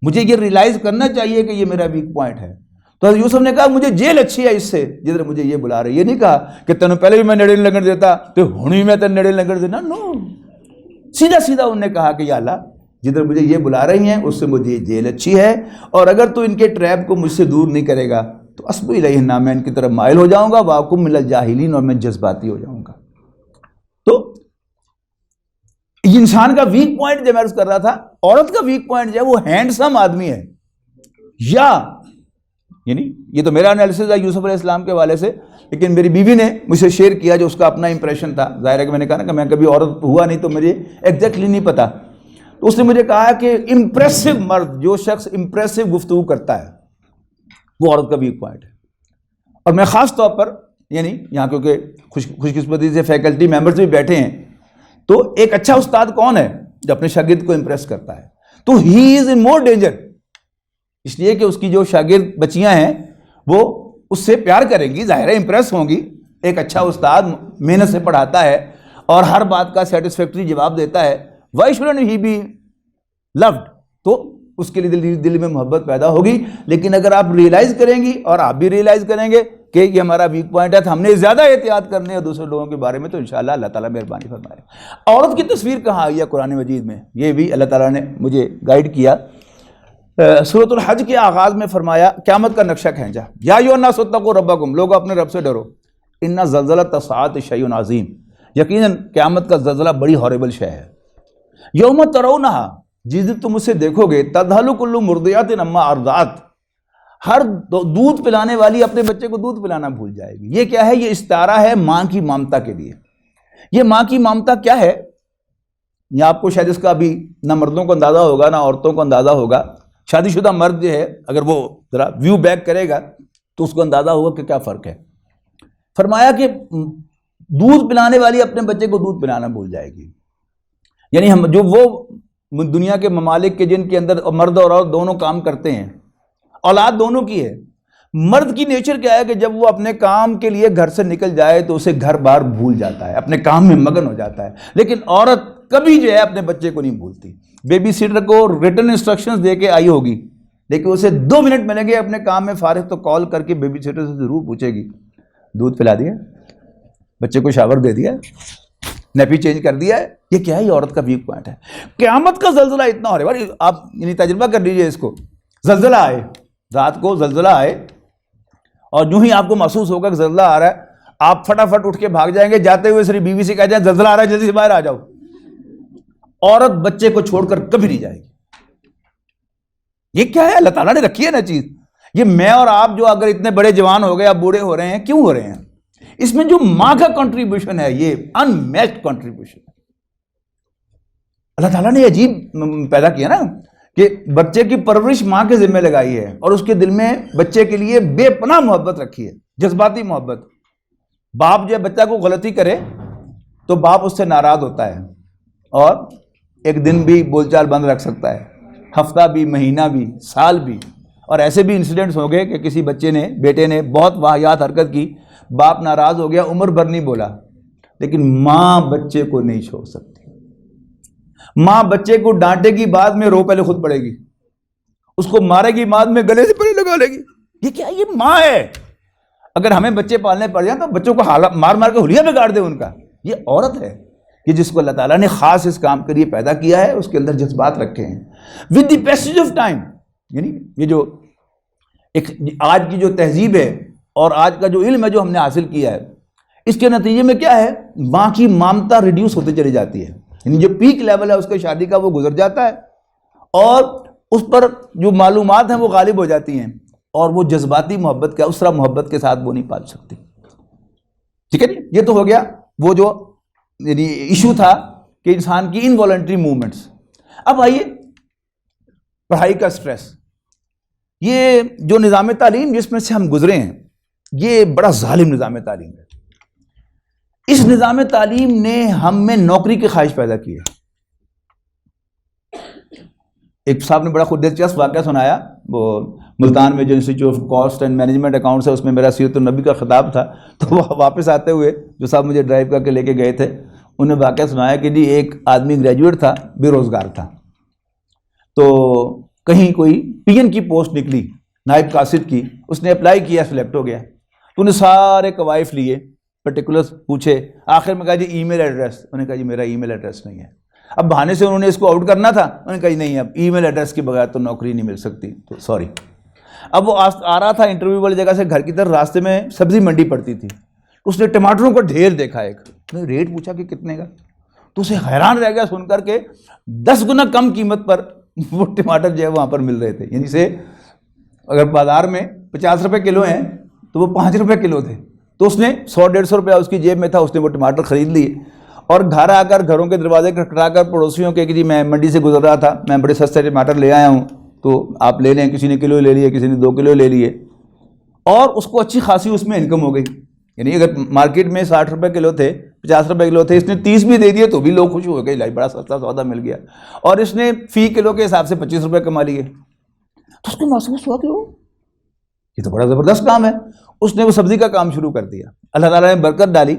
مجھے یہ ریلائز کرنا چاہیے کہ یہ میرا ویک پوائنٹ ہے. تو حضرت یوسف نے کہا مجھے جیل اچھی ہے اس سے جدھر مجھے یہ بلا رہے. یہ نہیں کہا کہ تینوں پہلے بھی میں نیڑے نہیں لگن دیتا تو ہونی میں تین نیڑے لگن دینا. نو, سیدھا سیدھا انہوں نے کہا کہ یا اللہ جدھر مجھے یہ بلا رہی ہیں اس سے مجھے جیل اچھی ہے, اور اگر تو ان کے ٹریپ کو مجھ سے دور نہیں کرے گا تو اصب الیہن, میں ان کی طرف مائل ہو جاؤں گا. واکم من الجاہلین, اور میں جذباتی ہو جاؤں گا. تو انسان کا ویک پوائنٹ جو میں عرض کر رہا تھا, عورت کا ویک پوائنٹ جو ہے وہ ہینڈسم آدمی ہے, یا یعنی یہ تو میرا انالیسس ہے یوسف علیہ السلام کے حوالے سے, لیکن میری بیوی نے مجھ سے شیئر کیا جو اس کا اپنا امپریشن تھا. ظاہر ہے کہ میں نے کہا نا کہ میں کبھی عورت ہوا نہیں تو مجھے ایگزیکٹلی نہیں پتا. تو اس نے مجھے کہا کہ امپریسو مرد, جو شخص امپریسو گفتگو کرتا ہے, وہ عورت کا ویک پوائنٹ ہے. اور میں خاص طور پر یعنی یہاں کیونکہ خوش قسمتی سے فیکلٹی ممبرز بھی بیٹھے ہیں, تو ایک اچھا استاد کون ہے جو اپنے شاگرد کو امپریس کرتا ہے, تو ہی از ان مور ڈینجر, اس لیے کہ اس کی جو شاگرد بچیاں ہیں وہ اس سے پیار کریں گی, ظاہر ہے امپریس ہوں گی. ایک اچھا استاد محنت سے پڑھاتا ہے اور ہر بات کا سیٹسفیکٹری جواب دیتا ہے, why shouldn't he be load, تو اس کے لیے دل میں محبت پیدا ہوگی. لیکن اگر آپ ریئلائز کریں گی اور آپ بھی ریئلائز کریں گے کہ یہ ہمارا ویک پوائنٹ ہے, تو ہم نے زیادہ احتیاط کرنے ہیں دوسرے لوگوں کے بارے میں, تو انشاءاللہ اللہ تعالیٰ مہربانی فرمائے. عورت کی تصویر کہاں آئی ہے قرآن مجید میں, یہ بھی اللہ تعالیٰ نے مجھے گائیڈ کیا. سورۃ الحج کے آغاز میں فرمایا قیامت کا نقشہ کھینچا, یا ایھا الناس اتقوا ربکم, لوگوں اپنے رب سے ڈرو. ان زلزلۃ الساعۃ شیء عظیم, یقیناً قیامت کا زلزلہ بڑی ہاربل شے ہے. یوم ترونھا, جس دن تم اسے دیکھو گے, تذہل کل مرضعۃ عما ارضعت, ہر دودھ پلانے والی اپنے بچے کو دودھ پلانا بھول جائے گی. یہ کیا ہے, یہ استعارہ ہے ماں کی ممتا کے لیے. یہ ماں کی ممتا کیا ہے؟ یہ آپ کو شاید اس کا ابھی نہ مردوں کو اندازہ ہوگا نہ عورتوں کو اندازہ ہوگا. شادی شدہ مرد جو ہے اگر وہ ذرا ویو بیک کرے گا تو اس کو اندازہ ہوگا کہ کیا فرق ہے. فرمایا کہ دودھ پلانے والی اپنے بچے کو دودھ پلانا بھول جائے گی. یعنی ہم جو وہ دنیا کے ممالک کے جن کے اندر مرد اور عورت دونوں کام کرتے ہیں، اولاد دونوں کی ہے. مرد کی نیچر کیا ہے کہ جب وہ اپنے کام کے لیے گھر سے نکل جائے تو اسے گھر بار بھول جاتا ہے، اپنے کام میں مگن ہو جاتا ہے. لیکن عورت کبھی جو ہے اپنے بچے کو نہیں بھولتی. بیبی سیٹر کو ریٹن انسٹرکشنز دے کے آئی ہوگی لیکن اسے 2 منٹ ملیں گے اپنے کام میں فارغ تو کال کر کے بیبی سیٹر سے ضرور پوچھے گی دودھ پلا دیا، بچے کو شاور دے دیا، نیپی چینج کر دیا ہے. یہ کیا ہے؟ یہ عورت کا ویک پوائنٹ ہے. قیامت کا زلزلہ اتنا ہو رہا ہے، آپ یعنی تجربہ کر لیجئے اس کو. زلزلہ آئے، رات کو زلزلہ آئے اور جو ہی آپ کو محسوس ہوگا کہ زلزلہ آ رہا ہے آپ فٹافٹ اٹھ کے بھاگ جائیں گے. جاتے ہوئے صرف بیوی سے کہہ جائیں زلزلہ آ رہا ہے جلدی سے باہر آ جاؤ. عورت بچے کو چھوڑ کر کبھی نہیں جائے گی. یہ کیا ہے؟ اللہ تعالیٰ نے رکھی ہے نا چیز. یہ میں اور آپ جو اگر اتنے بڑے جوان ہو گئے اب بوڑھے ہو رہے ہیں، کیوں ہو رہے ہیں؟ اس میں جو ماں کا کنٹریبیوشن ہے یہ ان میچڈ کنٹریبیوشن ہے. اللہ تعالیٰ نے عجیب پیدا کیا نا کہ بچے کی پرورش ماں کے ذمہ لگائی ہے اور اس کے دل میں بچے کے لیے بے پناہ محبت رکھی ہے، جذباتی محبت. باپ جو بچہ کو غلطی کرے تو باپ اس سے ناراض ہوتا ہے اور ایک دن بھی بول چال بند رکھ سکتا ہے، ہفتہ بھی، مہینہ بھی، سال بھی. اور ایسے بھی انسیڈنٹس ہو گئے کہ کسی بچے نے، بیٹے نے بہت واہیات حرکت کی، باپ ناراض ہو گیا، عمر بھر نہیں بولا. لیکن ماں بچے کو نہیں چھوڑ سکتی. ماں بچے کو ڈانٹے گی بعد میں رو پہلے خود پڑے گی، اس کو مارے گی بعد میں گلے سے پہلے لگا لے گی. یہ کیا؟ یہ ماں ہے. اگر ہمیں بچے پالنے پڑ جائیں تو بچوں کو مار مار کے حلیہ بگاڑ دے ان کا. یہ عورت ہے کہ جس کو اللہ تعالیٰ نے خاص اس کام کے لیے پیدا کیا ہے، اس کے اندر جذبات رکھے ہیں. With the passage of time, یعنی یہ جو ایک آج کی جو تہذیب ہے اور آج کا جو علم ہے جو ہم نے حاصل کیا ہے، اس کے نتیجے میں کیا ہے؟ ماں کی ممتا ریڈیوس ہوتے چلی جاتی ہے. یعنی جو پیک لیول ہے اس کے شادی کا وہ گزر جاتا ہے اور اس پر جو معلومات ہیں وہ غالب ہو جاتی ہیں اور وہ جذباتی محبت کا اس طرح محبت کے ساتھ وہ نہیں پال سکتی. ٹھیک ہے جی؟ یہ تو ہو گیا وہ جو یعنی ایشو تھا کہ انسان کی انوالنٹری موومنٹس. اب آئیے پڑھائی کا سٹریس. یہ جو نظام تعلیم جس میں سے ہم گزرے ہیں یہ بڑا ظالم نظام تعلیم ہے. اس نظام تعلیم نے ہم میں نوکری کی خواہش پیدا کی ہے. ایک صاحب نے بڑا خود دلچسپ واقعہ سنایا، وہ ملتان میں جو institute of cost and management accounts ہے اس میں میرا سیرت النبی کا خطاب تھا، تو وہ واپس آتے ہوئے جو صاحب مجھے ڈرائیو کر کے لے کے گئے تھے انہوں نے واقعہ سنایا کہ جی ایک آدمی گریجویٹ تھا، بے روزگار تھا، تو کہیں کوئی پی این کی پوسٹ نکلی نائب قاصد کی، اس نے اپلائی کیا، سلیکٹ ہو گیا. تو انہیں سارے قوائف لیے، پرٹیکولرز پوچھے، آخر میں کہا جی ای میل ایڈریس. انہوں نے کہا جی میرا ای میل ایڈریس نہیں ہے. اب بہانے سے انہوں نے اس کو آؤٹ کرنا تھا، انہوں نے کہا جی نہیں اب ای میل ایڈریس کے بغیر تو نوکری نہیں مل سکتی، تو سوری. اب وہ آ رہا تھا انٹرویو والی جگہ سے گھر کی طرف، راستے میں سبزی منڈی پڑتی تھی، اس نے ٹماٹروں کا ڈھیر دیکھا، ایک نے ریٹ پوچھا کہ کتنے کا، تو اسے حیران رہ گیا سن کر کے 10 گنا کم قیمت پر وہ ٹماٹر جو ہے وہاں پر مل رہے تھے. یعنی سے اگر بازار میں 50 روپے کلو ہیں تو وہ 5 روپے کلو تھے. تو اس نے 100-150 روپیہ اس کی جیب میں تھا، اس نے وہ ٹماٹر خرید لیے اور گھر آ کر گھروں کے دروازے کھٹکھٹا کر پڑوسیوں کے کہ جی میں منڈی سے گزر رہا تھا، میں بڑے سستے ٹماٹر لے آیا ہوں تو آپ لے لیں. کسی نے کلو لے لیے، کسی نے 2 کلو لے لیے اور اس کو اچھی خاصی اس میں انکم ہو گئی. یعنی اگر مارکیٹ میں 60 روپے کلو تھے، 50 روپے کلو تھے، اس نے 30 بھی دے دیے تو بھی لوگ خوش ہو گئے، بڑا سستا سودا مل گیا. اور اس نے فی کلو کے حساب سے 25 روپے کما لیے. تو اس کو محسوس ہوا کہ یہ تو بڑا زبردست کام ہے. اس نے وہ سبزی کا کام شروع کر دیا. اللہ تعالیٰ نے برکت ڈالی.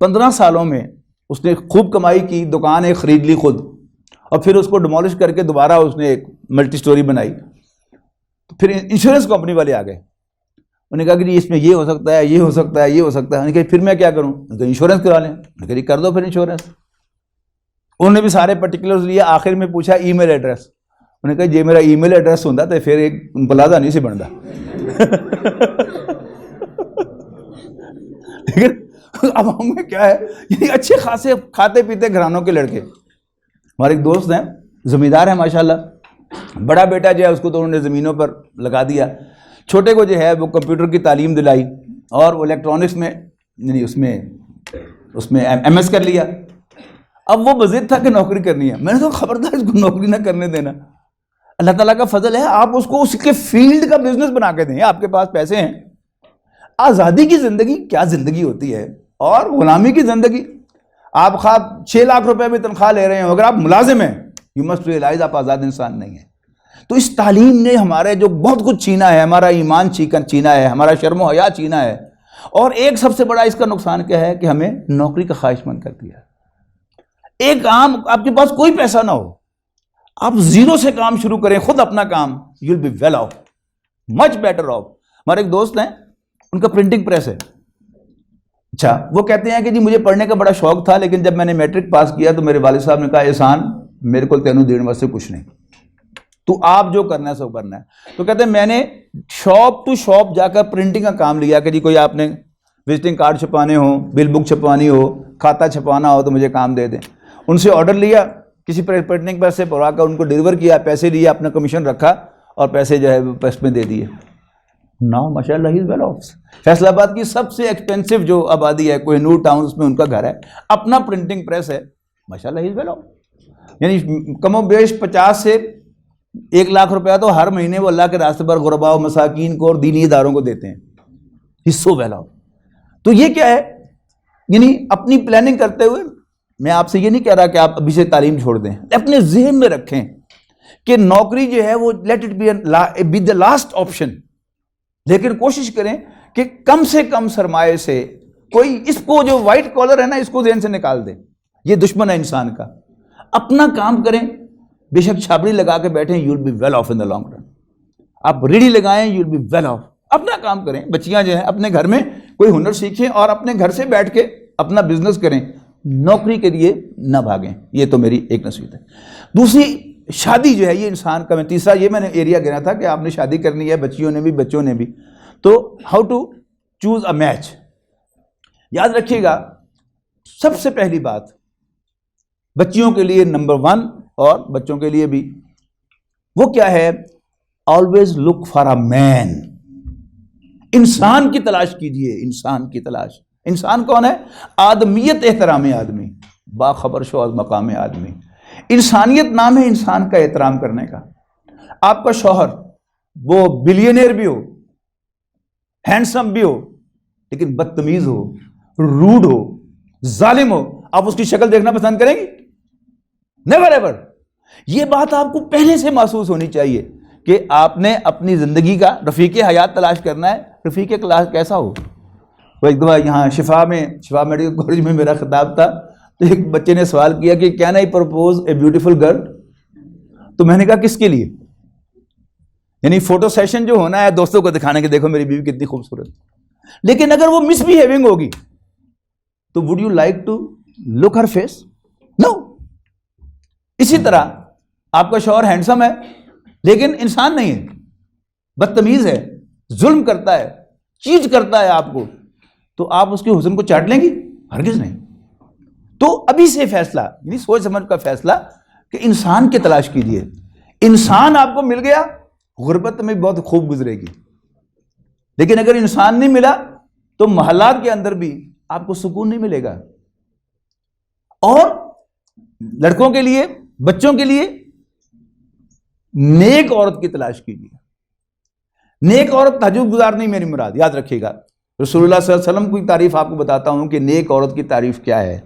15 سالوں میں اس نے خوب کمائی کی، دکان ایک خرید لی خود، اور پھر اس کو ڈیمولش کر کے دوبارہ اس نے ایک ملٹی سٹوری بنائی. تو پھر انشورنس کمپنی والے آ گئے، انہوں نے کہا کہ جی اس میں یہ ہو سکتا ہے، یہ ہو سکتا ہے، یہ ہو سکتا ہے. انہوں نے کہا پھر میں کیا کروں؟ تو انشورنس کرا لیں. انہوں نے کہا جی کر دو پھر انشورنس. انہوں نے بھی سارے پرٹیکولرز لیے، آخر میں پوچھا ای میل ایڈریس. انہوں نے کہا جی میرا ای میل ایڈریس ہوتا تو پھر ایک پلازا نہیں سی بنتا. لیکن اب ہمیں کیا ہے، یہ اچھے خاصے کھاتے پیتے گھرانوں کے لڑکے. ہمارے ایک دوست ہیں، زمیندار ہیں ماشاءاللہ، بڑا بیٹا جو ہے اس کو تو انہوں نے زمینوں پر لگا دیا، چھوٹے کو جو ہے وہ کمپیوٹر کی تعلیم دلائی اور وہ الیکٹرانکس میں یعنی اس میں اس میں ایم ایس کر لیا. اب وہ بضد تھا کہ نوکری کرنی ہے. میں نے تو خبردار اس کو نوکری نہ کرنے دینا. اللہ تعالیٰ کا فضل ہے, آپ اس کو اس کے فیلڈ کا بزنس بنا کے دیں. آپ کے پاس پیسے ہیں. آزادی کی زندگی کیا زندگی ہوتی ہے, اور غلامی کی زندگی. آپ خواہ 6 لاکھ روپے میں تنخواہ لے رہے ہیں, اگر آپ ملازم ہیں, یو مسٹ ریئلائز آپ آزاد انسان نہیں ہیں. تو اس تعلیم نے ہمارے جو بہت کچھ چھینا ہے, ہمارا ایمان چھینا ہے, ہمارا شرم و حیا چھینا ہے. اور ایک سب سے بڑا اس کا نقصان کیا ہے کہ ہمیں نوکری کا خواہش مند کر دیا. ایک کام, آپ کے پاس کوئی پیسہ نہ ہو, آپ زیرو سے کام شروع کریں, خود اپنا کام, you will be well off, much better off. ہمارے ایک دوست ہیں, ان کا پرنٹنگ پریس ہے. اچھا, وہ کہتے ہیں کہ جی مجھے پڑھنے کا بڑا شوق تھا, لیکن جب میں نے میٹرک پاس کیا تو میرے والد صاحب نے کہا احسان میرے کو تینوں دین واسطے کچھ نہیں, تو آپ جو کرنا ہے سو کرنا ہے. تو کہتے ہیں میں نے شاپ ٹو شاپ جا کر پرنٹنگ کا کام لیا کہ جی کوئی آپ نے وزٹنگ کارڈ چھپانے ہو, بل بک چھپانی ہو, کھاتا چھپانا ہو تو مجھے کام دے دیں. ان سے آرڈر لیا, کسی پرنٹنگ پریس سے پڑھا کر ان کو ڈیلیور کیا, پیسے لیے, اپنا کمیشن رکھا اور پیسے جو ہے پریس میں دے دیے. ناؤ ماشاء اللہ ہی از ویل آف. فیصل آباد کی سب سے ایکسپینسو جو آبادی ہے کوہ نور ٹاؤن, اس میں ان کا گھر ہے, اپنا پرنٹنگ پریس ہے, ماشاء اللہ ہی از ویل آف. یعنی کم و بیش 50 سے 1 لاکھ روپیہ تو ہر مہینے وہ اللہ کے راستے پر غرباء و مساکین کو اور دینی اداروں کو دیتے ہیں. حصوں ویل آف. تو یہ کیا ہے, یعنی اپنی پلاننگ کرتے ہوئے, میں آپ سے یہ نہیں کہہ رہا کہ آپ ابھی سے تعلیم چھوڑ دیں, اپنے ذہن میں رکھیں کہ نوکری جو ہے وہ let it be the last option, لیکن کوشش کریں کہ کم سے کم سرمایہ سے کوئی اس کو جو وائٹ کالر ہے نا, اس کو ذہن سے نکال دیں. یہ دشمن ہے انسان کا. اپنا کام کریں, بے شک چھاپڑی لگا کے بیٹھیں, you will be well off in the long run. آپ ریڑھی لگائیں, you will be well off. اپنا کام کریں. بچیاں جو ہیں اپنے گھر میں کوئی ہنر سیکھیں اور اپنے گھر سے بیٹھ کے اپنا بزنس کریں, نوکری کے لیے نہ بھاگیں. یہ تو میری ایک نصیحت ہے. دوسری, شادی جو ہے یہ انسان کا, تیسرا یہ میں نے ایریا گنا تھا کہ آپ نے شادی کرنی ہے, بچیوں نے بھی بچوں نے بھی. تو how to choose a match. یاد رکھیے گا, سب سے پہلی بات بچیوں کے لیے نمبر 1 اور بچوں کے لیے بھی, وہ کیا ہے, آلویز لک فار اے مین. انسان کی تلاش کیجئے, انسان کی تلاش. انسان کون ہے؟ آدمیت, احترام آدمی, باخبر شو از مقام آدمی. انسانیت نام ہے انسان کا احترام کرنے کا. آپ کا شوہر وہ بلینئر بھی ہو, ہینڈسم بھی ہو, لیکن بدتمیز ہو, روڈ ہو, ظالم ہو, آپ اس کی شکل دیکھنا پسند کریں گی؟ Never ever. یہ بات آپ کو پہلے سے محسوس ہونی چاہیے کہ آپ نے اپنی زندگی کا رفیق حیات تلاش کرنا ہے. رفیق کلاس کیسا ہو؟ وہ ایک دفعہ یہاں شفا میڈیکل کالج میں میرا خطاب تھا, تو ایک بچے نے سوال کیا کہ can I propose a beautiful girl. تو میں نے کہا کس کے لیے؟ یعنی فوٹو سیشن جو ہونا ہے دوستوں کو دکھانے کے, دیکھو میری بیوی کتنی خوبصورت. لیکن اگر وہ مس بیہیونگ ہوگی تو would you like to look her face? No. اسی طرح آپ کا شوہر ہینڈسم ہے لیکن انسان نہیں ہے, بدتمیز ہے, ظلم کرتا ہے, چیز کرتا ہے آپ کو, تو آپ اس کے حسن کو چاٹ لیں گی؟ ہرگز نہیں. تو ابھی سے فیصلہ, یعنی سوچ سمجھ کا فیصلہ کہ انسان کی تلاش کیجیے. انسان آپ کو مل گیا, غربت میں بہت خوب گزرے گی. لیکن اگر انسان نہیں ملا تو محلات کے اندر بھی آپ کو سکون نہیں ملے گا. اور لڑکوں کے لیے, بچوں کے لیے نیک عورت کی تلاش کیجیے. نیک عورت تہجد گزار نہیں میری مراد, یاد رکھیے گا. رسول اللہ صلی اللہ علیہ وسلم کی تعریف آپ کو بتاتا ہوں کہ نیک عورت کی تعریف کیا ہے.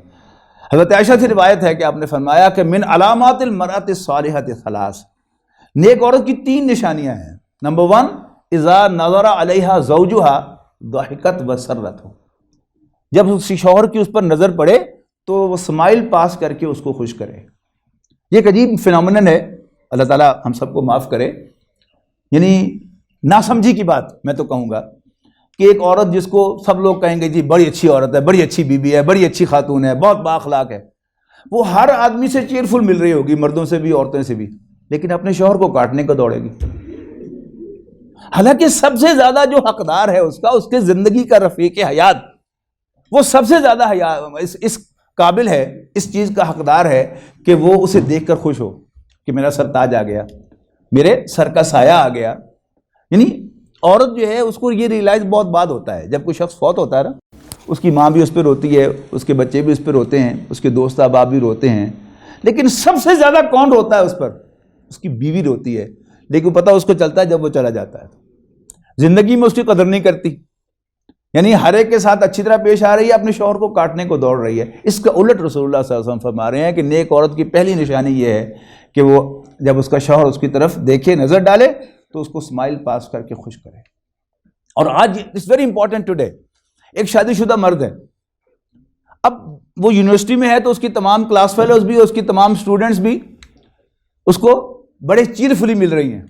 حضرت عائشہ سے روایت ہے کہ آپ نے فرمایا کہ من علامات المرأۃ الصالحۃ ثلاث. نیک عورت کی 3 نشانیاں ہیں. نمبر 1, اذا نظر علیہا زوجہا ضحکت وسرت. جب اس شوہر کی اس پر نظر پڑے تو وہ اسمائل پاس کر کے اس کو خوش کرے. یہ ایک عجیب فینومینن ہے, اللہ تعالیٰ ہم سب کو معاف کرے. یعنی ناسمجھی کی بات میں تو کہوں گا کہ ایک عورت جس کو سب لوگ کہیں گے جی بڑی اچھی عورت ہے, بڑی اچھی بیوی ہے, بڑی اچھی خاتون ہے, بہت بااخلاق ہے, وہ ہر آدمی سے چیئرفل مل رہی ہوگی, مردوں سے بھی عورتوں سے بھی, لیکن اپنے شوہر کو کاٹنے کو دوڑے گی. حالانکہ سب سے زیادہ جو حقدار ہے اس کا, اس کے زندگی کا رفیق حیات, وہ سب سے زیادہ اس قابل ہے, اس چیز کا حقدار ہے کہ وہ اسے دیکھ کر خوش ہو کہ میرا سر تاج آ گیا, میرے سر کا سایہ آ گیا. یعنی عورت جو ہے اس کو یہ ریئلائز بہت بعد ہوتا ہے, جب کوئی شخص فوت ہوتا ہے نا, اس کی ماں بھی اس پہ روتی ہے, اس کے بچے بھی اس پہ روتے ہیں, اس کے دوست احباب بھی روتے ہیں, لیکن سب سے زیادہ کون روتا ہے اس پر؟ اس کی بیوی روتی ہے. لیکن پتہ اس کو چلتا ہے جب وہ چلا جاتا ہے. زندگی میں اس کی قدر نہیں کرتی, یعنی ہر ایک کے ساتھ اچھی طرح پیش آ رہی ہے, اپنے شوہر کو کاٹنے کو دوڑ رہی ہے. اس کا الٹ رسول اللہ صلی اللہ علیہ وسلم فرما رہے ہیں کہ نیک عورت کی پہلی نشانی یہ ہے کہ وہ جب اس کا شوہر اس کی طرف دیکھے, نظر ڈالے, تو اس کو اسمائل پاس کر کے خوش کرے. اور آج اٹس ویری امپورٹنٹ ٹوڈے, ایک شادی شدہ مرد ہے, اب وہ یونیورسٹی میں ہے تو اس کی تمام کلاس فیلوز بھی, اس کی تمام اسٹوڈنٹس بھی اس کو بڑے چیئرفلی مل رہی ہیں,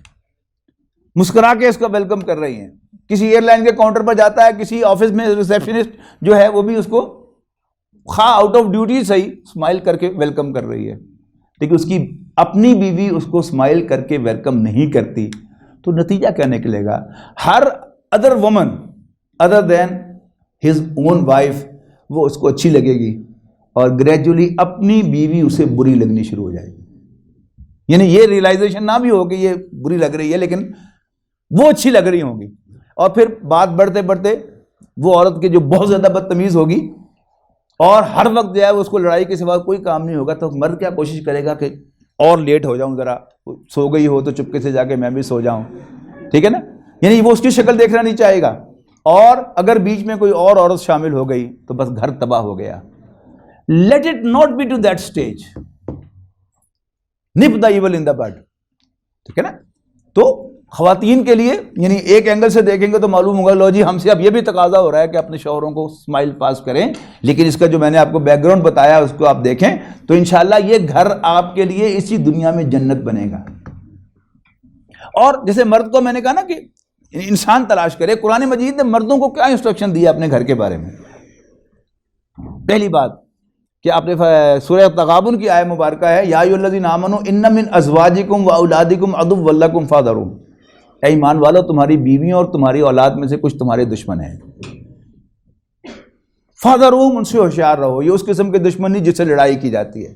مسکرا کے اس کا ویلکم کر رہی ہیں. کسی ایئر لائن کے کاؤنٹر پر جاتا ہے, کسی آفس میں ریسیپشنسٹ جو ہے وہ بھی اس کو خواہ آؤٹ آف ڈیوٹی صحیح اسمائل کر کے ویلکم کر رہی ہے. لیکن اس کی اپنی بیوی اس کو اسمائل کر کے ویلکم نہیں کرتی, تو نتیجہ کیا نکلے گا؟ ہر ادر وومن ادر دین ہز اون وائف وہ اس کو اچھی لگے گی, اور گریجولی اپنی بیوی اسے بری لگنی شروع ہو جائے گی. یعنی یہ ریئلائزیشن نہ بھی ہو کہ یہ بری لگ رہی ہے, لیکن وہ اچھی لگ رہی ہوں گی. اور پھر بات بڑھتے بڑھتے وہ عورت کے جو بہت زیادہ بدتمیز ہوگی, اور ہر وقت جو ہے اس کو لڑائی کے سوا کوئی کام نہیں ہوگا, تو مرد کیا کوشش کرے گا کہ اور لیٹ ہو جاؤں, ذرا سو گئی ہو تو چپکے سے جا کے میں بھی سو جاؤں, ٹھیک ہے نا. یعنی وہ اس کی شکل دیکھنا نہیں چاہے گا, اور اگر بیچ میں کوئی اور عورت شامل ہو گئی تو بس گھر تباہ ہو گیا. Let it not be to that stage, nip the evil ان دا بڈ, ٹھیک ہے نا. تو خواتین کے لیے یعنی ایک اینگل سے دیکھیں گے تو معلوم ہوگا لو جی ہم سے اب یہ بھی تقاضا ہو رہا ہے کہ اپنے شوہروں کو اسمائل پاس کریں, لیکن اس کا جو میں نے آپ کو بیک گراؤنڈ بتایا اس کو آپ دیکھیں تو انشاءاللہ یہ گھر آپ کے لیے اسی دنیا میں جنت بنے گا. اور جیسے مرد کو میں نے کہا نا کہ انسان تلاش کرے, قرآن مجید نے مردوں کو کیا انسٹرکشن دیا اپنے گھر کے بارے میں؟ پہلی بات کہ آپ نے سورہ تغابن کی آیت مبارکہ ہے, یا ایھا الذین آمنوا ان من ازواجکم واولادکم عدوا لکم فاحذروہم, اے ایمان والو تمہاری بیویوں اور تمہاری اولاد میں سے کچھ تمہارے دشمن ہیں, فاحذروہم, ان سے ہوشیار رہو. یہ اس قسم کے دشمن نہیں جس سے لڑائی کی جاتی ہے,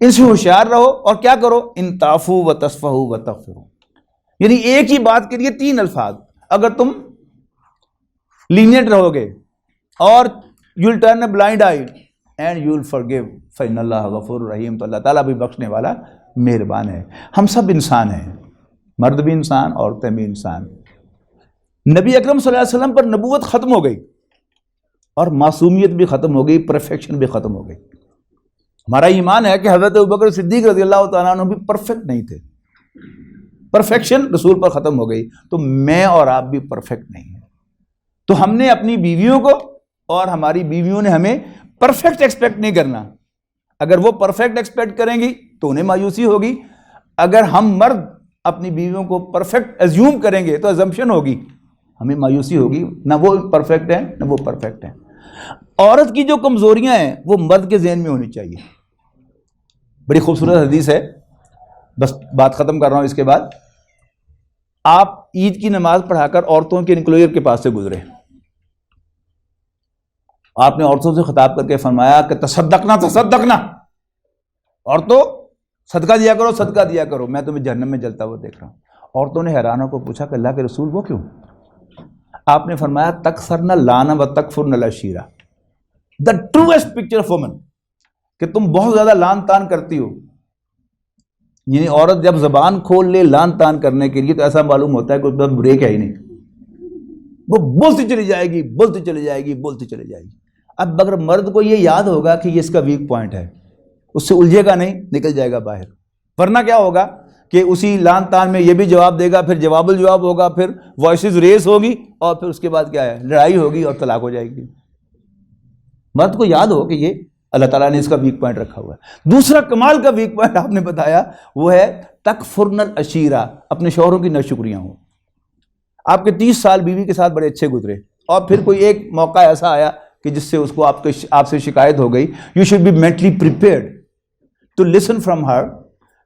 ان سے ہوشیار رہو. اور کیا کرو؟ ان تعفوا وتصفحوا وتغفروا, یعنی ایک ہی بات کے لیے تین الفاظ. اگر تم لینیٹ رہو گے اور you will turn a blind I and you will forgive فإن اللہ غفور رحیم, تو اللہ تعالیٰ بھی بخشنے والا مہربان ہے. ہم سب انسان ہیں, مرد بھی انسان, عورتیں بھی انسان. نبی اکرم صلی اللہ علیہ وسلم پر نبوت ختم ہو گئی اور معصومیت بھی ختم ہو گئی, پرفیکشن بھی ختم ہو گئی. ہمارا ایمان ہے کہ حضرت ابوبکر صدیق رضی اللہ تعالیٰ عنہ بھی پرفیکٹ نہیں تھے, پرفیکشن رسول پر ختم ہو گئی, تو میں اور آپ بھی پرفیکٹ نہیں ہیں. تو ہم نے اپنی بیویوں کو اور ہماری بیویوں نے ہمیں پرفیکٹ ایکسپیکٹ نہیں کرنا. اگر وہ پرفیکٹ ایکسپیکٹ کریں گی تو انہیں مایوسی ہوگی, اگر ہم مرد اپنی بیویوں کو پرفیکٹ ایزیوم کریں گے تو ایزمپشن ہوگی, ہمیں مایوسی ہوگی. نہ وہ پرفیکٹ ہیں نہ وہ پرفیکٹ ہیں. عورت کی جو کمزوریاں ہیں وہ مرد کے ذہن میں ہونی چاہیے. بڑی خوبصورت حدیث ہے, بس بات ختم کر رہا ہوں اس کے بعد. آپ عید کی نماز پڑھا کر عورتوں کے انکلوئر کے پاس سے گزرے, آپ نے عورتوں سے خطاب کر کے فرمایا کہ تصدقنا تصدقنا, عورتوں صدقہ دیا کرو صدقہ دیا کرو, میں تمہیں جہنم میں جلتا ہوا دیکھ رہا ہوں. عورتوں نے حیران ہو کو پوچھا کہ اللہ کے رسول وہ کیوں؟ آپ نے فرمایا تکثرن لانا و تکفرن العشیرہ, دا ٹروسٹ پکچر آف وومن, کہ تم بہت زیادہ لان تان کرتی ہو. یعنی عورت جب زبان کھول لے لان تان کرنے کے لیے تو ایسا معلوم ہوتا ہے کہ اس پر بریک ہے ہی نہیں, وہ بولتی چلی جائے گی بولتی چلی جائے گی بولتی چلی جائے گی. اب اگر مرد کو یہ یاد ہوگا کہ یہ اس کا ویک پوائنٹ ہے, اس سے الجھے گا نہیں, نکل جائے گا باہر. ورنہ کیا ہوگا کہ اسی لان تان میں یہ بھی جواب دے گا, پھر جواب الجواب ہوگا, پھر وائسز ریز ہوگی, اور پھر اس کے بعد کیا ہے, لڑائی ہوگی اور طلاق ہو جائے گی. مرد کو یاد ہو کہ یہ اللہ تعالیٰ نے اس کا ویک پوائنٹ رکھا ہوا ہے. دوسرا کمال کا ویک پوائنٹ آپ نے بتایا وہ ہے تکفرن العشیرہ, اپنے شوہروں کی ناشکریاں ہوں. آپ کے 30 سال بیوی کے ساتھ بڑے اچھے گزرے, اور پھر کوئی ایک موقع ایسا آیا کہ جس سے اس کو آپ سے شکایت ہو گئی. You should be mentally prepared to listen from her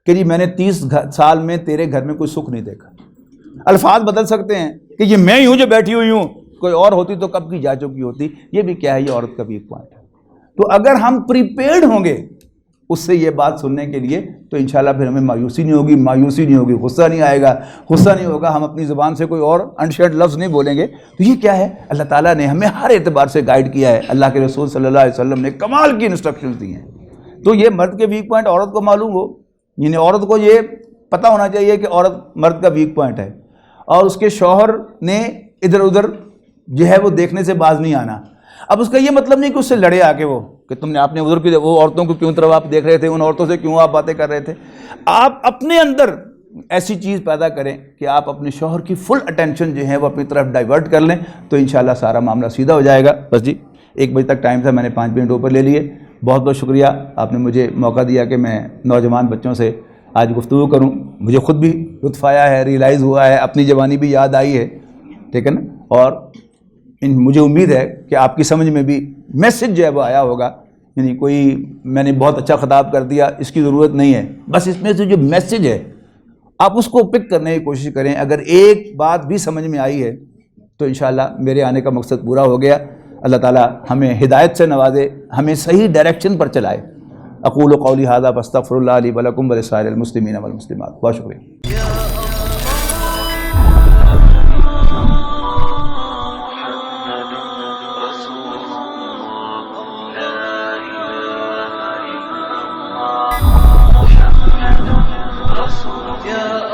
کہ جی میں نے 30 سال میں تیرے گھر میں کوئی سکھ نہیں دیکھا. الفاظ بدل سکتے ہیں کہ یہ میں ہی ہوں جو بیٹھی ہوئی ہوں, کوئی اور ہوتی تو کب کی جا چکی ہوتی. یہ بھی کیا ہے, یہ عورت کا ویک پوائنٹ ہے. تو اگر ہم پریپیئرڈ ہوں گے اس سے یہ بات سننے کے لیے، تو انشاءاللہ پھر ہمیں مایوسی نہیں ہوگی، غصہ نہیں آئے گا، ہم اپنی زبان سے کوئی اور انشیڈ لفظ نہیں بولیں گے۔ تو یہ کیا ہے؟ اللہ تعالیٰ نے ہمیں ہر اعتبار سے گائیڈ کیا ہے، اللہ کے رسول صلی اللہ علیہ وسلم نے کمال کی انسٹرکشنز دی ہیں۔ تو یہ مرد کے ویک پوائنٹ عورت کو معلوم ہو، یعنی عورت کو یہ پتہ ہونا چاہیے کہ عورت مرد کا ویک پوائنٹ ہے، اور اس کے شوہر نے ادھر ادھر جو ہے وہ دیکھنے سے باز نہیں آنا۔ اب اس کا یہ مطلب نہیں کہ اس سے لڑے آ کے وہ، کہ تم نے آپ نے ادھر کی وہ عورتوں کو کیوں طرف آپ دیکھ رہے تھے، ان عورتوں سے کیوں آپ باتیں کر رہے تھے۔ آپ اپنے اندر ایسی چیز پیدا کریں کہ آپ اپنے شوہر کی فل اٹینشن جو ہے وہ اپنی طرف ڈائیورٹ کر لیں، تو انشاءاللہ سارا معاملہ سیدھا ہو جائے گا۔ بس جی 1 بجے تک ٹائم تھا، میں نے 5 منٹ اوپر لے لیے۔ بہت بہت شکریہ، آپ نے مجھے موقع دیا کہ میں نوجوان بچوں سے آج گفتگو کروں۔ مجھے خود بھی لطف آیا ہے، ریئلائز ہوا ہے، اپنی جوانی بھی یاد آئی ہے، ٹھیک ہے نا، اور مجھے امید ہے کہ آپ کی سمجھ میں بھی میسج جو ہے وہ آیا ہوگا۔ یعنی کوئی میں نے بہت اچھا خطاب کر دیا، اس کی ضرورت نہیں ہے، بس اس میں سے جو میسج ہے آپ اس کو پک کرنے کی کوشش کریں۔ اگر ایک بات بھی سمجھ میں آئی ہے تو انشاءاللہ میرے آنے کا مقصد پورا ہو گیا۔ اللہ تعالیٰ ہمیں ہدایت سے نوازے، ہمیں صحیح ڈائریکشن پر چلائے۔ اقول قولی ھذا فاستغفر اللہ لی ولکم ولسائر المسلمین والمسلمات۔ بہت شکریہ۔ يا